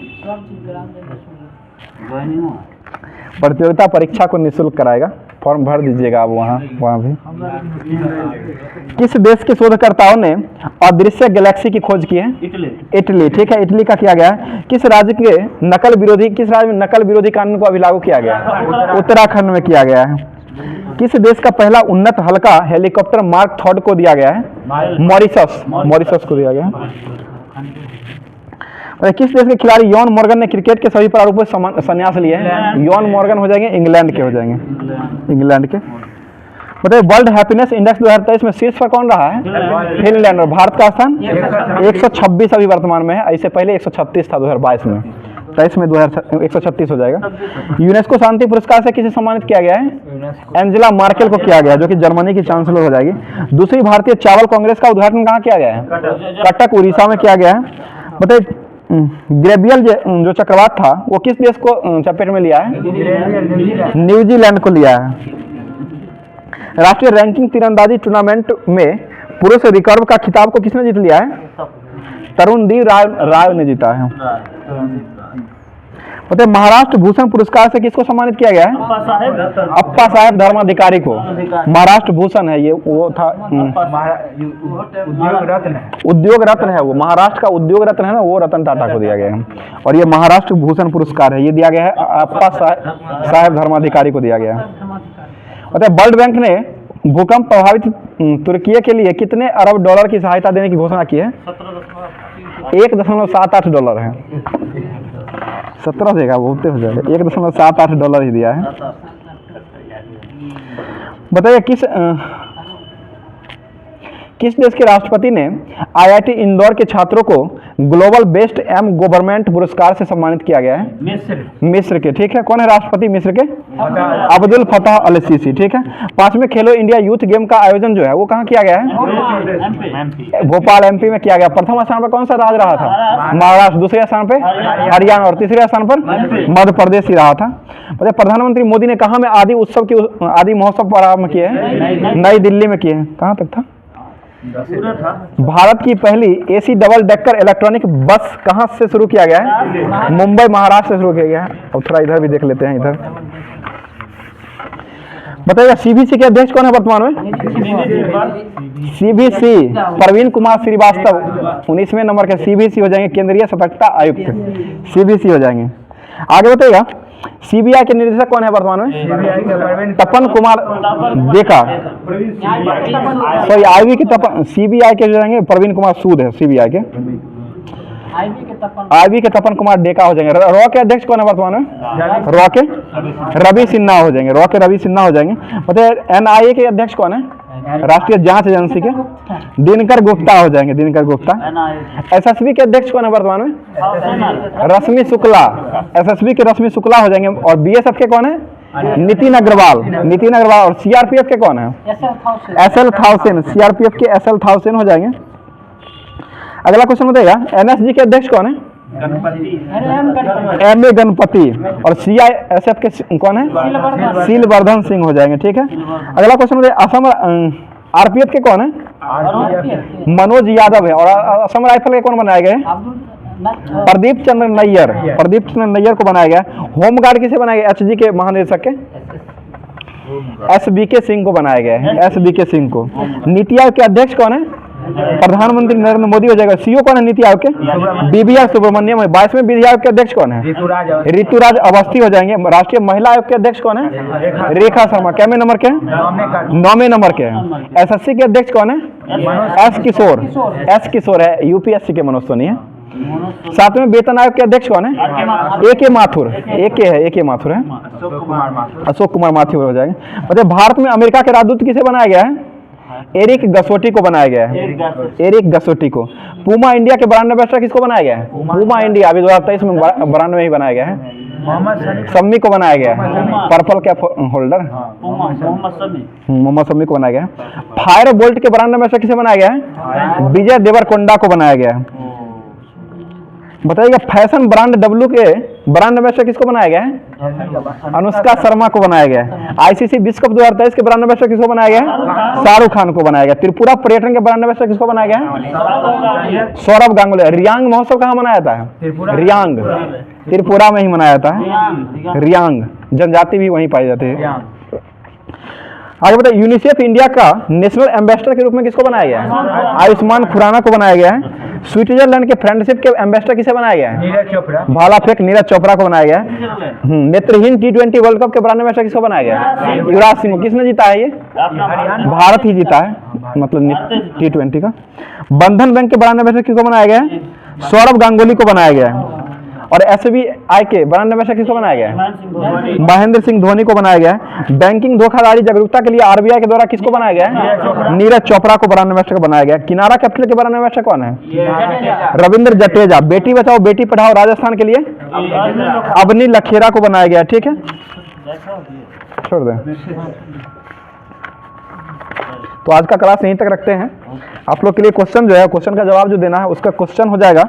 प्रतियोगिता परीक्षा को निःशुल्क कराएगा। फॉर्म भर दीजिएगा आप वहाँ भी। किस देश के शोधकर्ताओं ने अदृश्य गैलेक्सी की खोज की है? इटली। ठीक है, इटली का किया गया है। किस राज्य में नकल विरोधी कानून को अभी लागू किया गया है? उत्तराखंड में किया गया है। किस देश का पहला उन्नत हल्का हेलीकॉप्टर मार्क 3 को दिया गया है? मॉरिशस को दिया गया है। और किस देश के खिलाड़ी यॉन मॉर्गन ने क्रिकेट के सभी प्रारूपों से संन्यास लिया है? यॉन मॉर्गन हो जाएंगे इंग्लैंड के, इंग्लैंड के। बताइए वर्ल्ड हैप्पीनेस इंडेक्स 2023 में शीर्ष पर कौन रहा है? फिनलैंड। और भारत का स्थान 126 अभी वर्तमान में है, इससे पहले 136 था 2022 में, 23 में 136 हो जाएगा। यूनेस्को शांति पुरस्कार से किसे सम्मानित किया गया है? एंजेला मार्केल को किया गया, जो कि जर्मनी की चांसलर हो जाएगी। दूसरी भारतीय चावल कांग्रेस का उद्घाटन कहाँ किया गया है? कटक उड़ीसा में किया गया है। बताइए ग्रेबियल जो चक्रवात था वो किस देश को चपेट में लिया है? न्यूजीलैंड को लिया है। राष्ट्रीय रैंकिंग तीरंदाजी टूर्नामेंट में पुरुष रिकर्व का खिताब को किसने जीत लिया है? तरुणदीप राय ने जीता है। बताइए महाराष्ट्र भूषण पुरस्कार से किसको सम्मानित किया गया है? अप्पा साहेब धर्माधिकारी को। महाराष्ट्र भूषण है ये, वो था उद्योग रत्न है वो, महाराष्ट्र का उद्योग रत्न है ना, वो रतन टाटा को दिया गया है। और ये महाराष्ट्र भूषण पुरस्कार है, ये दिया गया है अप्पा साहेब धर्माधिकारी को दिया गया है। बताइए वर्ल्ड बैंक ने भूकंप प्रभावित तुर्की के लिए कितने अरब डॉलर की सहायता देने की घोषणा की है? 1.78 डॉलर है। 17 देगा बहुत हो जाएगा, 1.78 डॉलर ही दिया है। बताइए किस देश के राष्ट्रपति ने आईआईटी इंदौर के छात्रों को ग्लोबल बेस्ट एम गवर्नमेंट पुरस्कार से सम्मानित किया गया है? मिस्र के। ठीक है, कौन है राष्ट्रपति मिस्र के? अब्दुल फताह अल सीसी। ठीक है, 5वें खेलो इंडिया यूथ गेम का आयोजन जो है वो कहाँ किया गया है? भोपाल एमपी में किया गया। प्रथम स्थान पर कौन सा राज्य रहा था? महाराष्ट्र। दूसरे स्थान पे हरियाणा और तीसरे स्थान पर मध्य प्रदेश ही रहा था। प्रधानमंत्री मोदी ने कहाँ में आदि महोत्सव प्रारंभ किए हैं? नई दिल्ली में किए हैं। कहाँ तक था? भारत की पहली एसी डबल डेकर इलेक्ट्रॉनिक बस कहां से शुरू किया गया है? मुंबई महाराष्ट्र से शुरू किया गया है। और थोड़ा इधर भी देख लेते हैं, इधर बताइए सीबीसी के अध्यक्ष कौन है वर्तमान में? सीबीसी प्रवीण कुमार श्रीवास्तव 19वें नंबर के सीबीसी हो जाएंगे, केंद्रीय सतर्कता आयुक्त सीबीसी हो जाएंगे। आगे बताइएगा सीबीआई के निदेशक कौन है वर्तमान में? तपन कुमार डेका। सॉरी आईबी के तपन, सीबीआई के जो जाएंगे प्रवीण कुमार सूद है सीबीआई के। आईबी के तपन कुमार डेका हो जाएंगे। रॉ के अध्यक्ष कौन है वर्तमान में? रॉ के रवि सिन्हा हो जाएंगे। रॉ के रवि सिन्हा हो जाएंगे। बताइए एनआईए के अध्यक्ष कौन है? राष्ट्रीय जांच एजेंसी के दिनकर गुप्ता हो जाएंगे। दिनकर गुप्ता। एसएसबी के अध्यक्ष कौन है वर्तमान में? रश्मि शुक्ला। एसएसबी के रश्मि शुक्ला हो जाएंगे। और बीएसएफ के कौन है? नितिन अग्रवाल। और सीआरपीएफ के कौन है? एसएल थाउसेन। सीआरपीएफ के एसएल थाउसेन हो जाएंगे। अगला क्वेश्चन बताइएगा एनएसजी के अध्यक्ष कौन है? M A Ganapathy. और सीआईएसएफ के कौन है? शीलवर्धन सिंह हो जाएंगे। ठीक है, अगला क्वेश्चन बताइए असम आरपीएफ के कौन है? मनोज यादव है। और असम राइफल के कौन बनाए गए? प्रदीप चंद्र नैयर को बनाया गया। होमगार्ड किसे बनाया गया? एचजी के महानिदेशक के एसबीके सिंह को बनाया गया है। एसबीके सिंह को। नीति आयोग के अध्यक्ष कौन है? प्रधानमंत्री नरेंद्र मोदी हो जाएगा। सीईओ कौन है नीति आयोग के? बीबीआर सुब्रमण्यम। 22वें विधि आयोग के अध्यक्ष कौन है? ऋतुराज अवस्थी हो जाएंगे। राष्ट्रीय महिला आयोग के अध्यक्ष कौन है? रेखा शर्मा। कैमे नंबर के? 9वें नंबर के। एसएससी के अध्यक्ष कौन है? एस किशोर है। यूपीएससी के मनोज सोनी है। 7वें वेतन आयोग के अध्यक्ष कौन है? ए के माथुर है। अशोक कुमार माथुर हो जाएंगे। मतलब भारत में अमेरिका के राजदूत किसे बनाया गया है? एरिक गसोटी को बनाया गया है। एरिक गसोटी को। पूमा इंडिया के ब्रांड एम्बेसडर किसको बनाया गया है? पूमा इंडिया अभी 2023 में ब्रांड में ही बनाया गया है। शम्मी को बनाया गया है। Purple cap holder Mohammed Shami को बनाया गया है। फायर बोल्ट के ब्रांड एम्बेसडर किसे बनाया गया है? विजय देवरकोंडा को बनाया गया है। बताइएगा फैशन ब्रांड डब्ल्यू के ब्रांड एम्बेसडर किसको बनाया गया है? अनुष्का शर्मा को बनाया गया है। आईसीसी विश्व कप 2023 के ब्रांड एम्बेसडर किसको बनाया गया है? शाहरुख खान को बनाया गया। त्रिपुरा पर्यटन के ब्रांड एम्बेसडर किसको बनाया गया है? सौरभ गांगुली। रियांग महोत्सव कहाँ मनाया जाता है? रियांग त्रिपुरा में ही मनाया जाता है। रियांग जनजाति भी वहीं पाई जाती है। आगे बताइए, यूनिसेफ इंडिया का नेशनल एम्बेसडर के रूप में किसको बनाया गया है? आयुष्मान खुराना को बनाया गया है। स्विट्जरलैंड के फ्रेंडशिप के एम्बेसडर किसे बनाया गया है? नीरज चोपड़ा। भाला फेंक नीरज चोपड़ा को बनाया गया है। नेत्रहीन T20 वर्ल्ड कप के ब्रांड एम्बेसडर किसको बनाया गया है? युवराज सिंह को। किसने जीता है ये? भारत ही जीता है, मतलब T20 का। बंधन बैंक के ब्रांड एम्बेसडर किसको बनाया गया है? सौरभ गांगुली को बनाया गया है। और SBI के ब्रांड एम्बेसडर किसको बनाया गया है? महेंद्र सिंह धोनी को बनाया गया है। बैंकिंग धोखाधड़ी जागरूकता के लिए RBI के द्वारा किसको बनाया गया है? नीरज चोपड़ा को ब्रांड एम्बेसडर बनाया गया है। किनारा कैपिटल के ब्रांड एम्बेसडर कौन है? रविंद्र जडेजा। बेटी बचाओ बेटी पढ़ाओ राजस्थान के लिए अवनी लखेरा को बनाया गया है। ठीक है, छोड़ दें। तो आज का क्लास यहीं तक रखते हैं। आप लोग के लिए क्वेश्चन जो है, क्वेश्चन का जवाब जो देना है उसका क्वेश्चन हो जाएगा,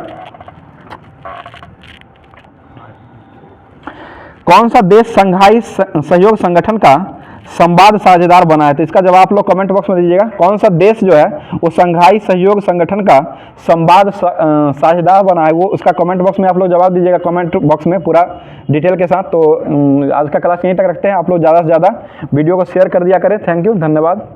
कौन सा देश संघाई सहयोग संगठन का संवाद साझेदार बना है? तो इसका जवाब आप लोग कमेंट बॉक्स में दीजिएगा। कौन सा देश जो है वो संघाई सहयोग संगठन का संवाद साझेदार बना है, वो उसका कमेंट बॉक्स में आप लोग जवाब दीजिएगा, कमेंट बॉक्स में पूरा डिटेल के साथ। तो आज का क्लास यहीं तक रखते हैं। आप लोग ज़्यादा से ज़्यादा वीडियो को शेयर कर दिया करें। थैंक यू, धन्यवाद।